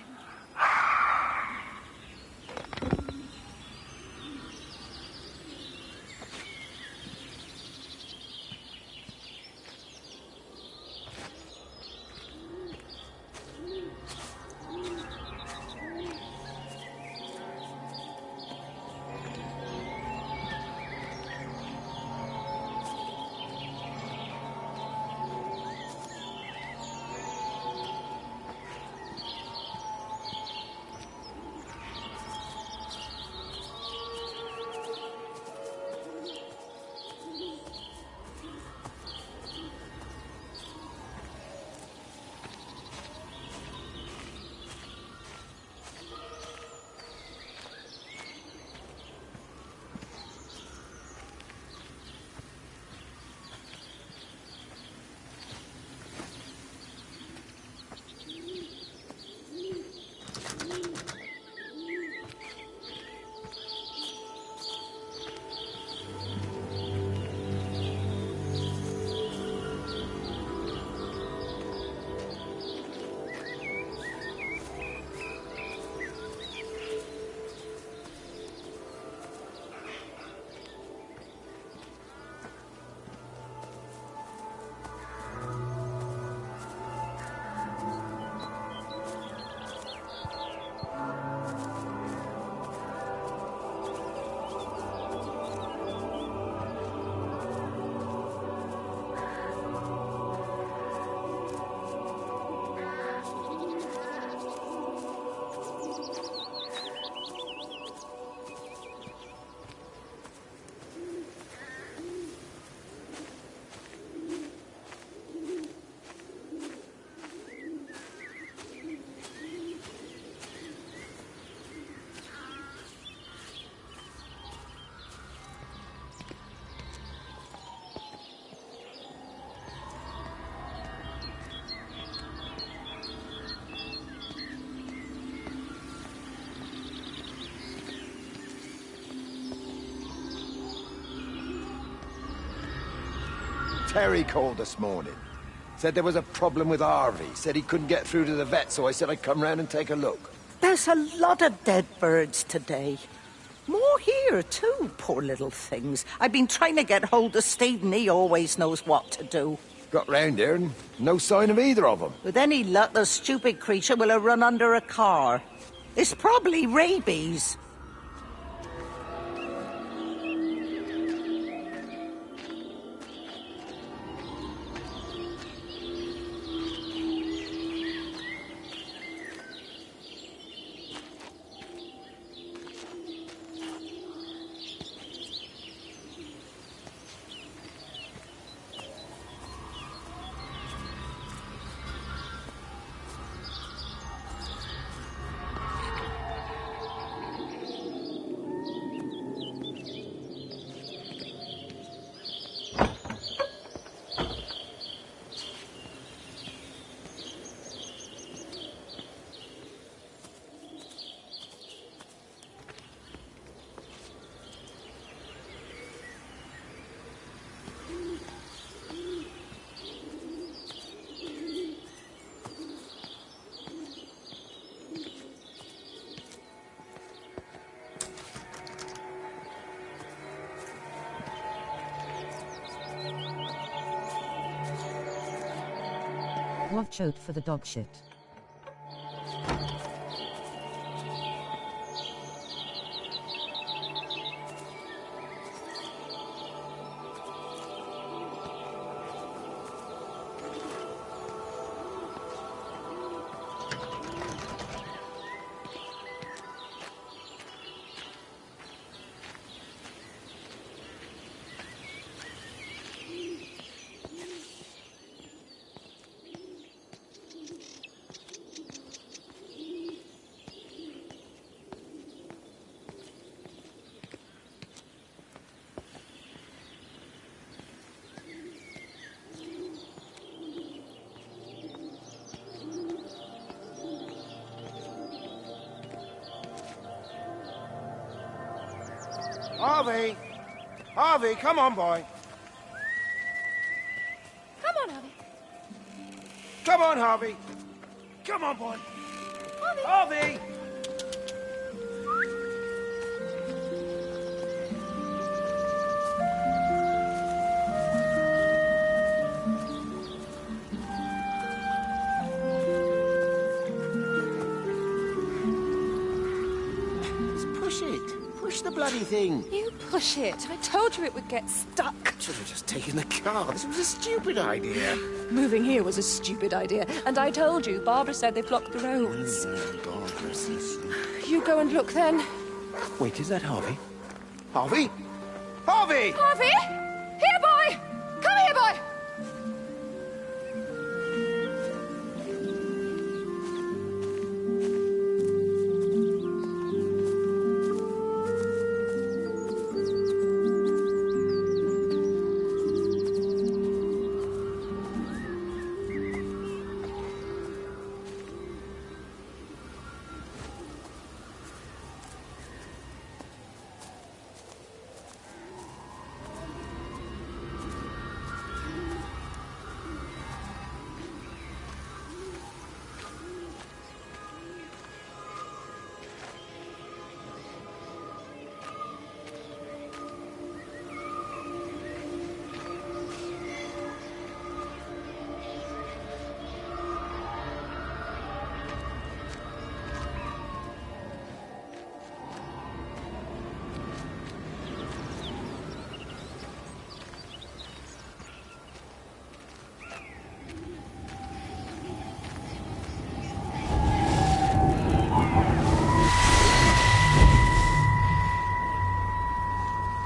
Terry called this morning. Said there was a problem with Harvey. Said he couldn't get through to the vet, so I said I'd come round and take a look. There's a lot of dead birds today. More here, too, poor little things. I've been trying to get hold of Steve, and he always knows what to do. Got round here and no sign of either of them. With any luck, the stupid creature will have run under a car. It's probably rabies. Watch out for the dog shit. Harvey! Harvey, come on, boy. Come on, Harvey. Come on, Harvey. Come on, boy. Harvey! Push it. Push the bloody thing. You push it. I told you it would get stuck. Should have just taken the car. This was a stupid idea. Moving here was a stupid idea. And I told you, Barbara said they blocked the roads. Oh, God, gracious. You go and look then. Wait, is that Harvey? Harvey? Harvey! Harvey! Here, boy! Come here, boy!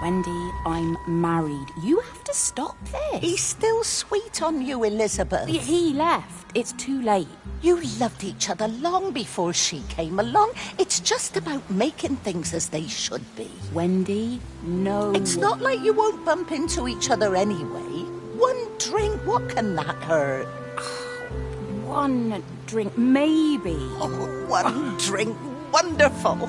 Wendy, I'm married. You have to stop this. He's still sweet on you, Elizabeth. He left. It's too late. You loved each other long before she came along. It's just about making things as they should be. Wendy, no. It's not like you won't bump into each other anyway. One drink, what can that hurt? One drink, maybe. Oh, one drink, wonderful.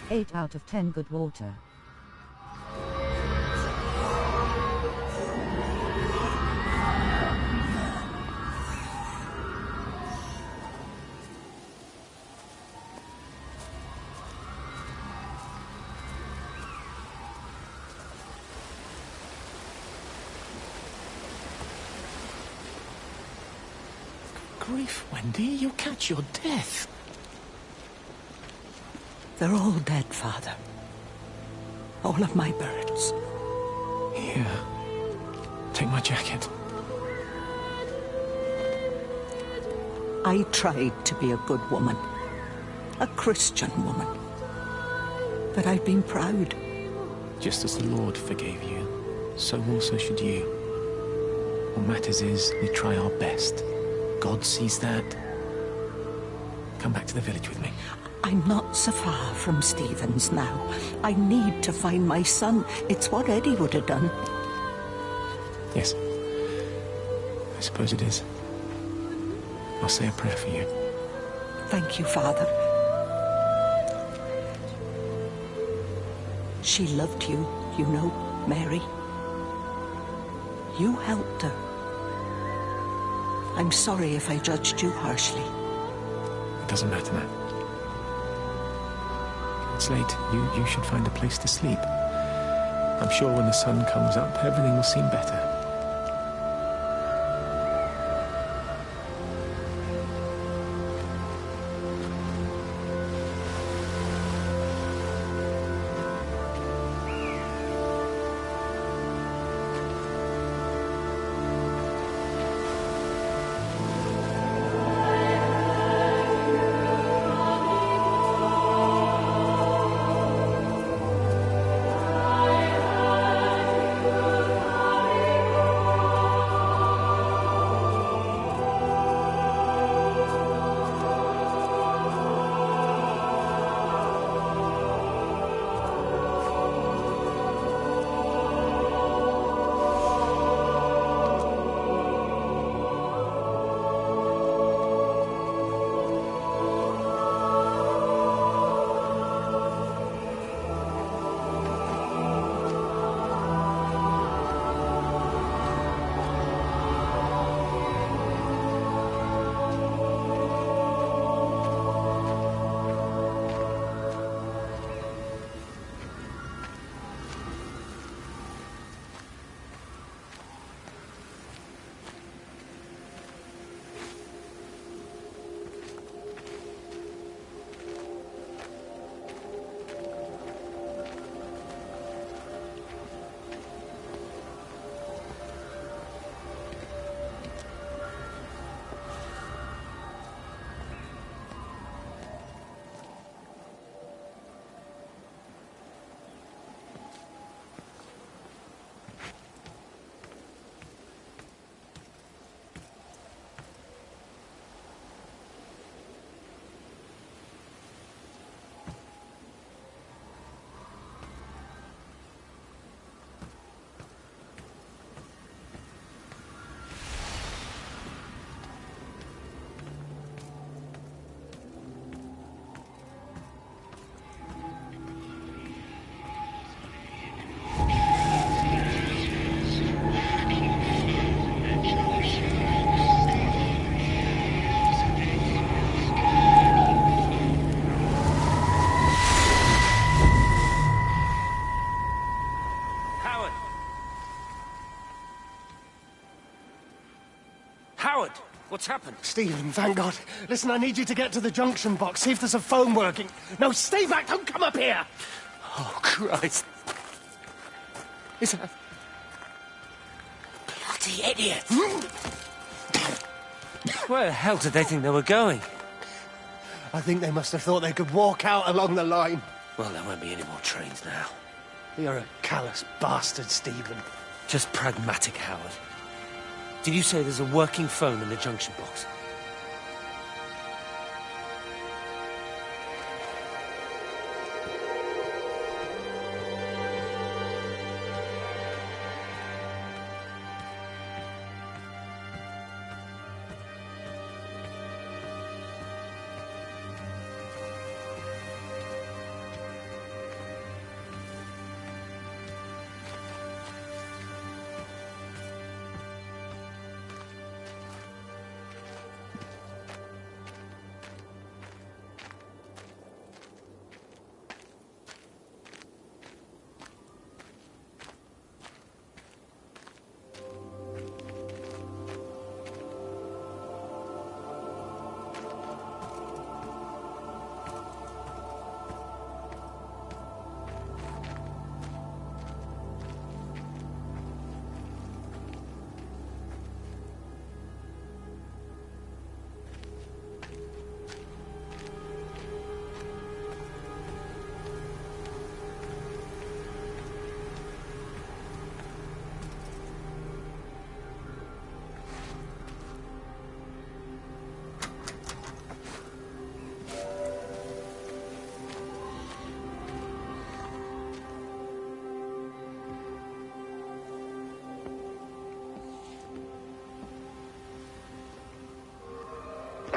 8 out of 10 good water. Grief, Wendy, you'll catch your death. They're all dead, Father. All of my birds. Here. Take my jacket. I tried to be a good woman. A Christian woman. But I've been proud. Just as the Lord forgave you, so also should you. What matters is we try our best. God sees that. Come back to the village with me. I'm not so far from Stevens now. I need to find my son. It's what Eddie would have done. Yes. I suppose it is. I'll say a prayer for you. Thank you, Father. She loved you, you know, Mary. You helped her. I'm sorry if I judged you harshly. It doesn't matter now. It's late. You should find a place to sleep. I'm sure when the sun comes up, everything will seem better. Howard, what's happened? Stephen, thank God. Listen, I need you to get to the junction box, see if there's a phone working. No, stay back, don't come up here! Oh, Christ. Is that... Bloody idiot! Where the hell did they think they were going? I think they must have thought they could walk out along the line. Well, there won't be any more trains now. You're a callous bastard, Stephen. Just pragmatic, Howard. Did you say there's a working phone in the junction box?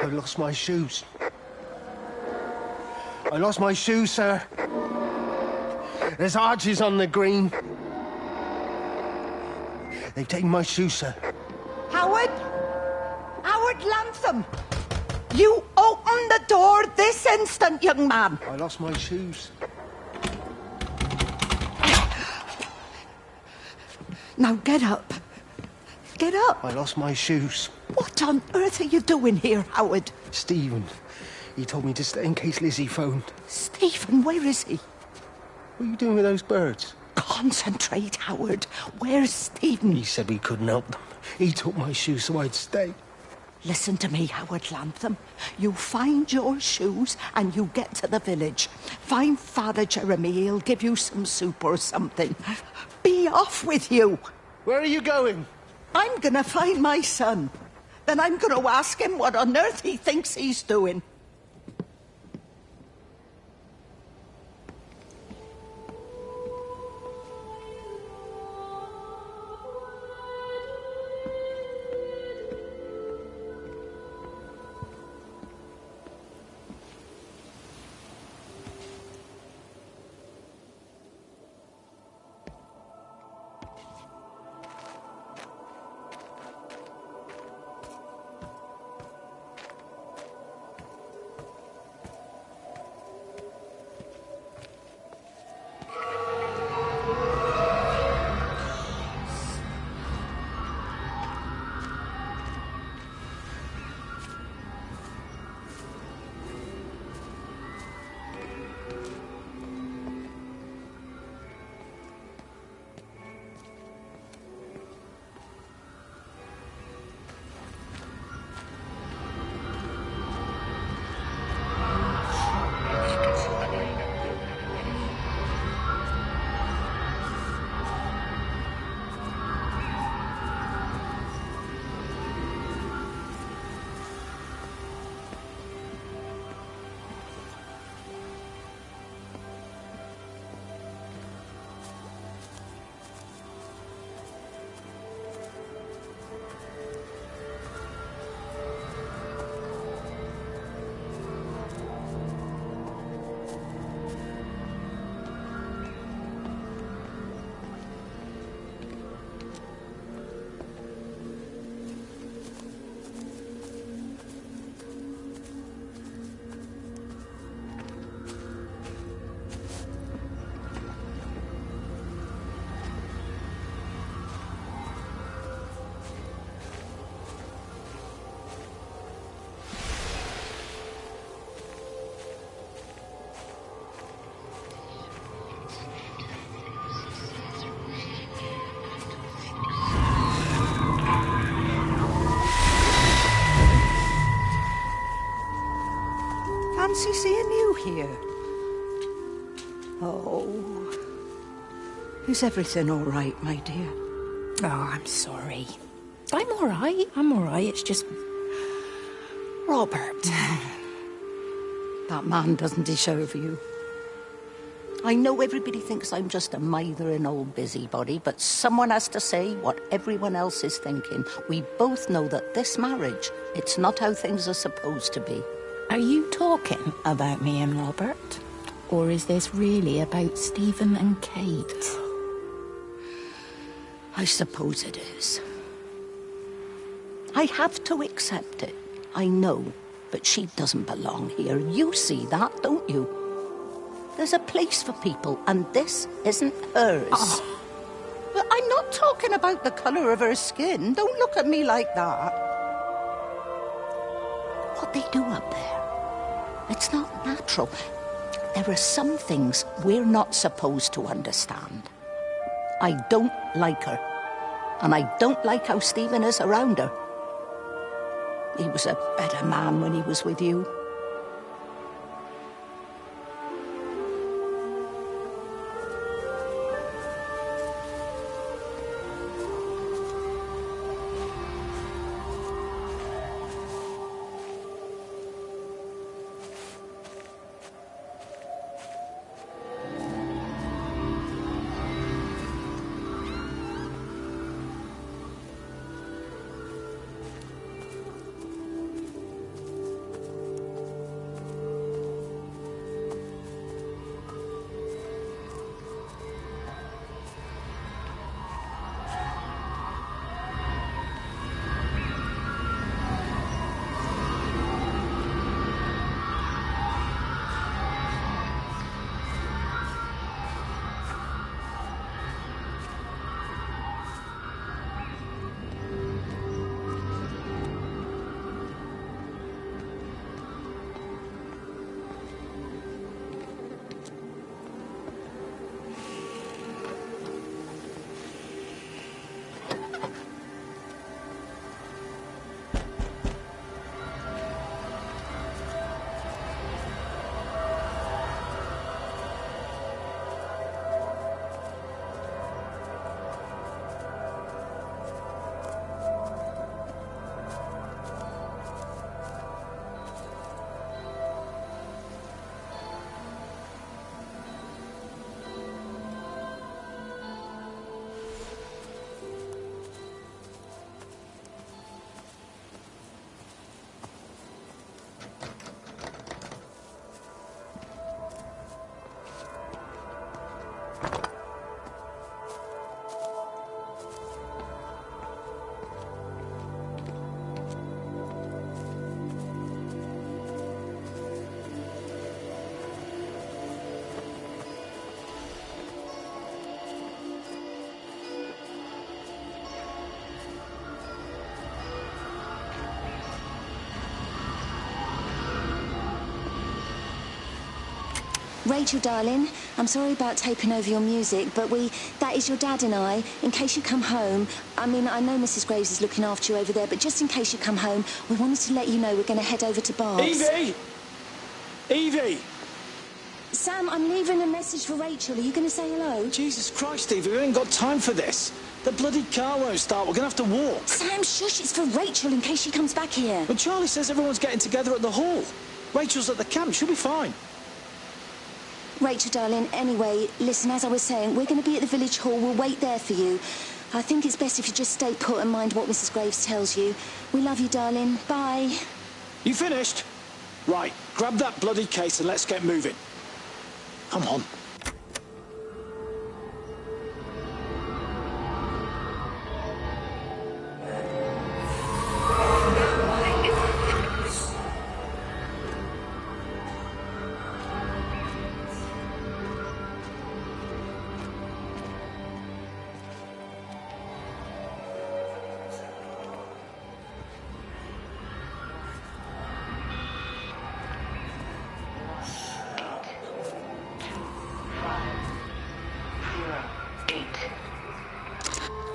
I lost my shoes. I lost my shoes, sir. There's arches on the green. They've taken my shoes, sir. Howard? Howard Lantham! You open the door this instant, young man. I lost my shoes. Now get up. Get up. I lost my shoes. What on earth are you doing here, Howard? Stephen. He told me to stay in case Lizzie phoned. Stephen, where is he? What are you doing with those birds? Concentrate, Howard. Where's Stephen? He said we couldn't help them. He took my shoes so I'd stay. Listen to me, Howard Lantham. You find your shoes and you get to the village. Find Father Jeremy. He'll give you some soup or something. Be off with you. Where are you going? I'm gonna find my son. Then I'm gonna ask him what on earth he thinks he's doing. Fancy seeing you here. Oh. Is everything all right, my dear? Oh, I'm sorry. I'm all right. I'm all right. It's just... Robert. That man doesn't deserve you. I know everybody thinks I'm just a mithering old busybody, but someone has to say what everyone else is thinking. We both know that this marriage, it's not how things are supposed to be. Are you talking about me and Robert? Or is this really about Stephen and Kate? I suppose it is. I have to accept it. I know, but she doesn't belong here. You see that, don't you? There's a place for people, and this isn't hers. Oh. But I'm not talking about the colour of her skin. Don't look at me like that. What they do up there, it's not natural. There are some things we're not supposed to understand. I don't like her. And I don't like how Stephen is around her. He was a better man when he was with you. Rachel, darling, I'm sorry about taping over your music, but that is your dad and I. In case you come home, I mean, I know Mrs. Graves is looking after you over there, but just in case you come home, we wanted to let you know we're going to head over to Barb's. Evie! Evie! Sam, I'm leaving a message for Rachel. Are you going to say hello? Jesus Christ, Evie, we ain't got time for this. The bloody car won't start. We're going to have to walk. Sam, shush, it's for Rachel in case she comes back here. But Charlie says everyone's getting together at the hall. Rachel's at the camp. She'll be fine. Rachel, darling, anyway, listen, as I was saying, we're going to be at the village hall. We'll wait there for you. I think it's best if you just stay put and mind what Mrs. Graves tells you. We love you, darling. Bye. You finished? Right, grab that bloody case and let's get moving. Come on.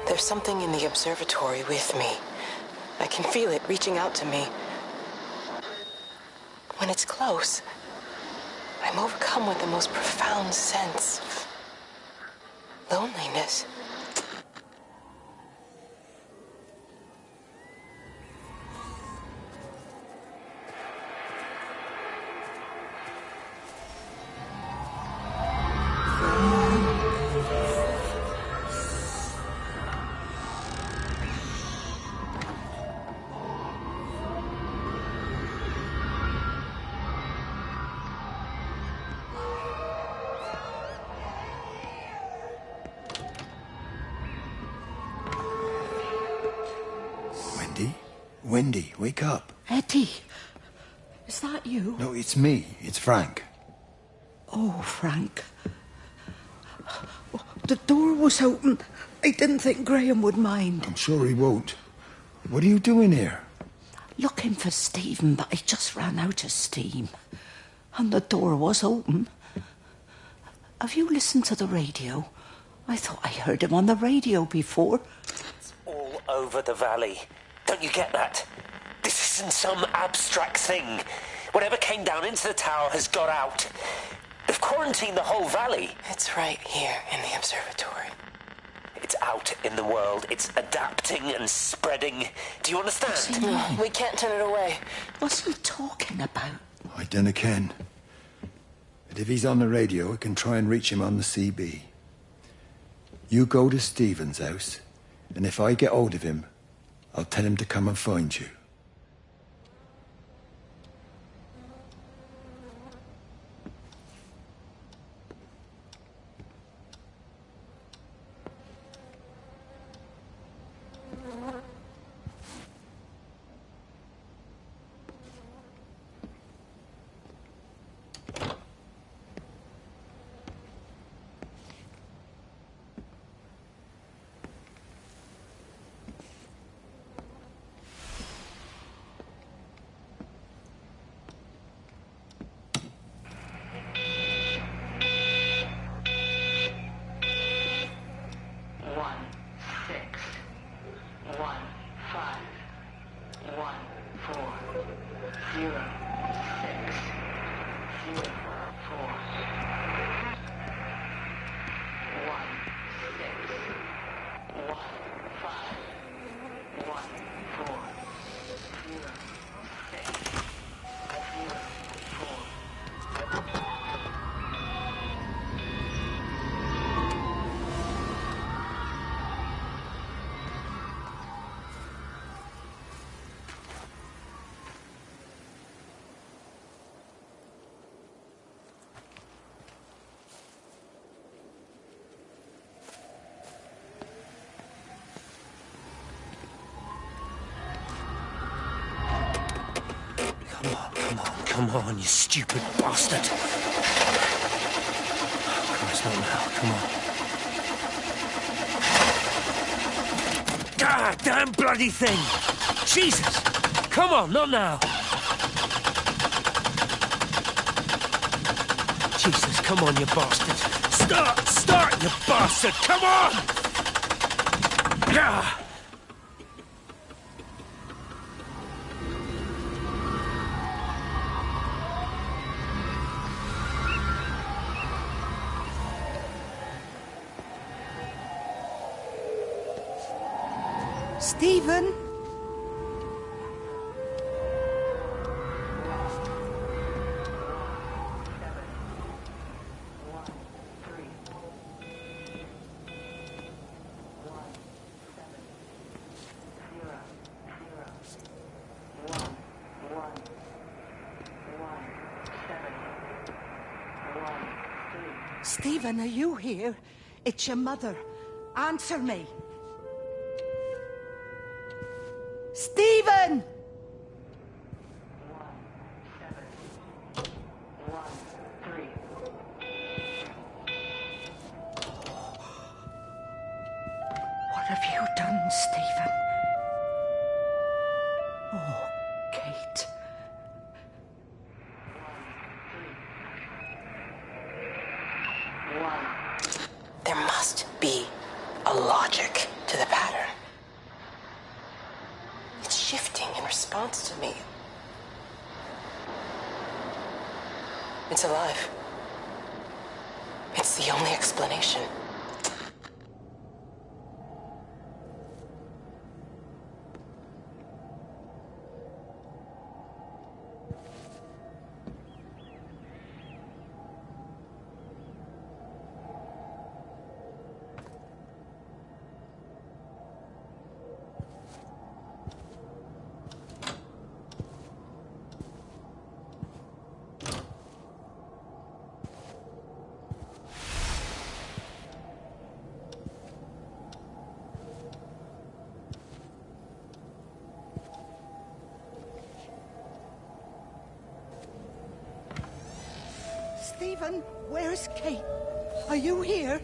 There's something in the observatory with me. I can feel it reaching out to me. When it's close, I'm overcome with the most profound sense of loneliness. Wendy, wake up. Eddie, is that you? No, it's me. It's Frank. Oh, Frank. The door was open. I didn't think Graham would mind. I'm sure he won't. What are you doing here? Looking for Stephen, but I just ran out of steam. And the door was open. Have you listened to the radio? I thought I heard him on the radio before. It's all over the valley. Don't you get that? This isn't some abstract thing. Whatever came down into the tower has got out. They've quarantined the whole valley. It's right here in the observatory. It's out in the world. It's adapting and spreading. Do you understand? We can't turn it away. What's he talking about? I dunno ken. But if he's on the radio, I can try and reach him on the CB. You go to Stephen's house, and if I get hold of him, I'll tell him to come and find you. Come on, you stupid bastard. Christ, not now. Come on. God damn bloody thing! Jesus! Come on, not now! Jesus, come on, you bastard. Start, you bastard, come on! Yeah. Stephen? Stephen, are you here? It's your mother. Answer me. Stephen! What have you done, Stephen? Oh, Kate. There must be a logic to the pattern. It's shifting in response to me. It's alive. It's the only explanation. Stephen, where's Kate? Are you here?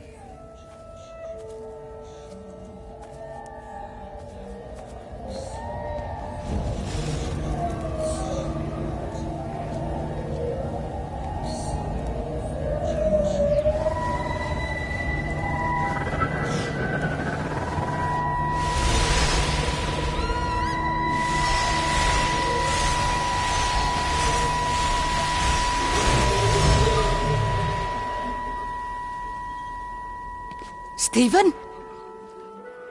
Stephen?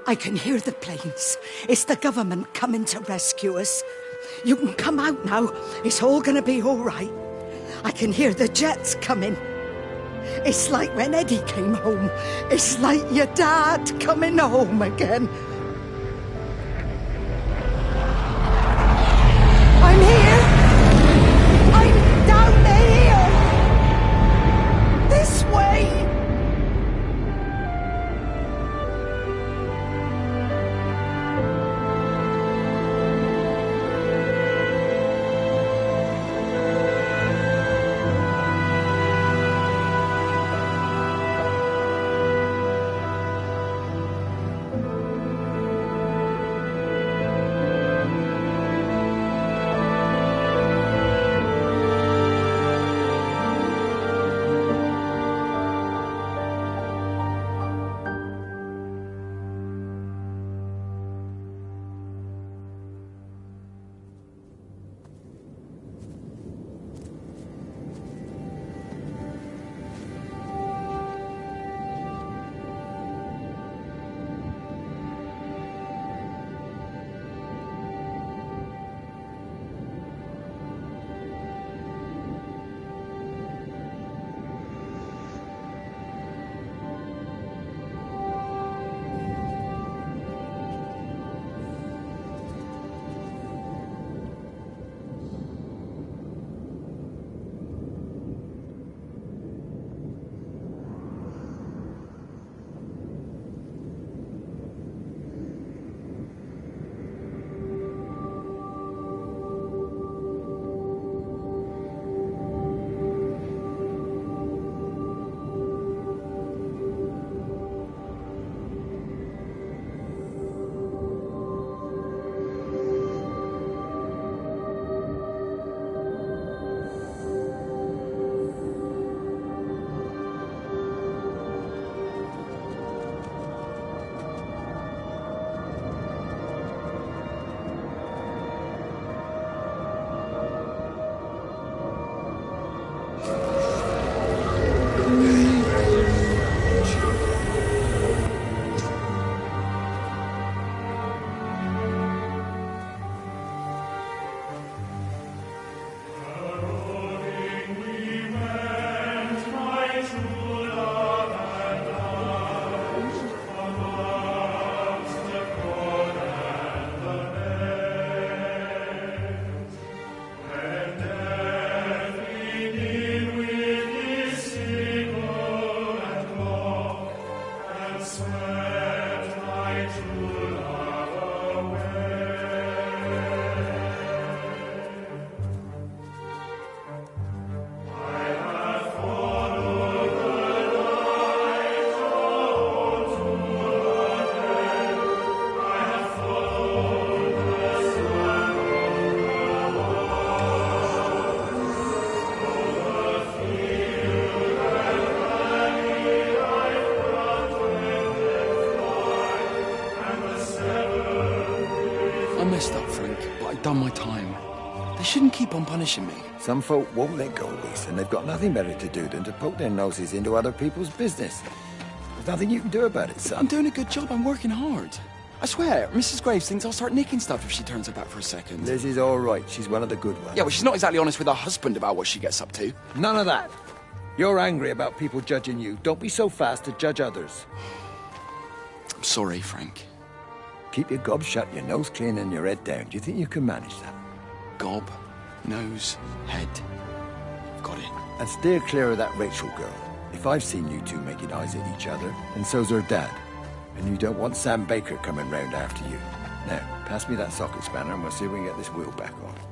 I can hear the planes. It's the government coming to rescue us. You can come out now. It's all gonna be all right. I can hear the jets coming. It's like when Eddie came home. It's like your dad coming home again. I'm here. I'm down here. This way. I messed up, Frank, but I'd done my time. They shouldn't keep on punishing me. Some folk won't let go, Reese, and they've got nothing better to do than to poke their noses into other people's business. There's nothing you can do about it, son. I'm doing a good job. I'm working hard. I swear, Mrs. Graves thinks I'll start nicking stuff if she turns her back for a second. Lizzie's all right. She's one of the good ones. Yeah, well, she's not exactly honest with her husband about what she gets up to. None of that. You're angry about people judging you. Don't be so fast to judge others. I'm sorry, Frank. Keep your gob shut, your nose clean, and your head down. Do you think you can manage that? Gob, nose, head. Got it. And steer clear of that Rachel girl. If I've seen you two making eyes at each other, and so's her dad. And you don't want Sam Baker coming round after you. Now, pass me that socket spanner and we'll see if we can get this wheel back on.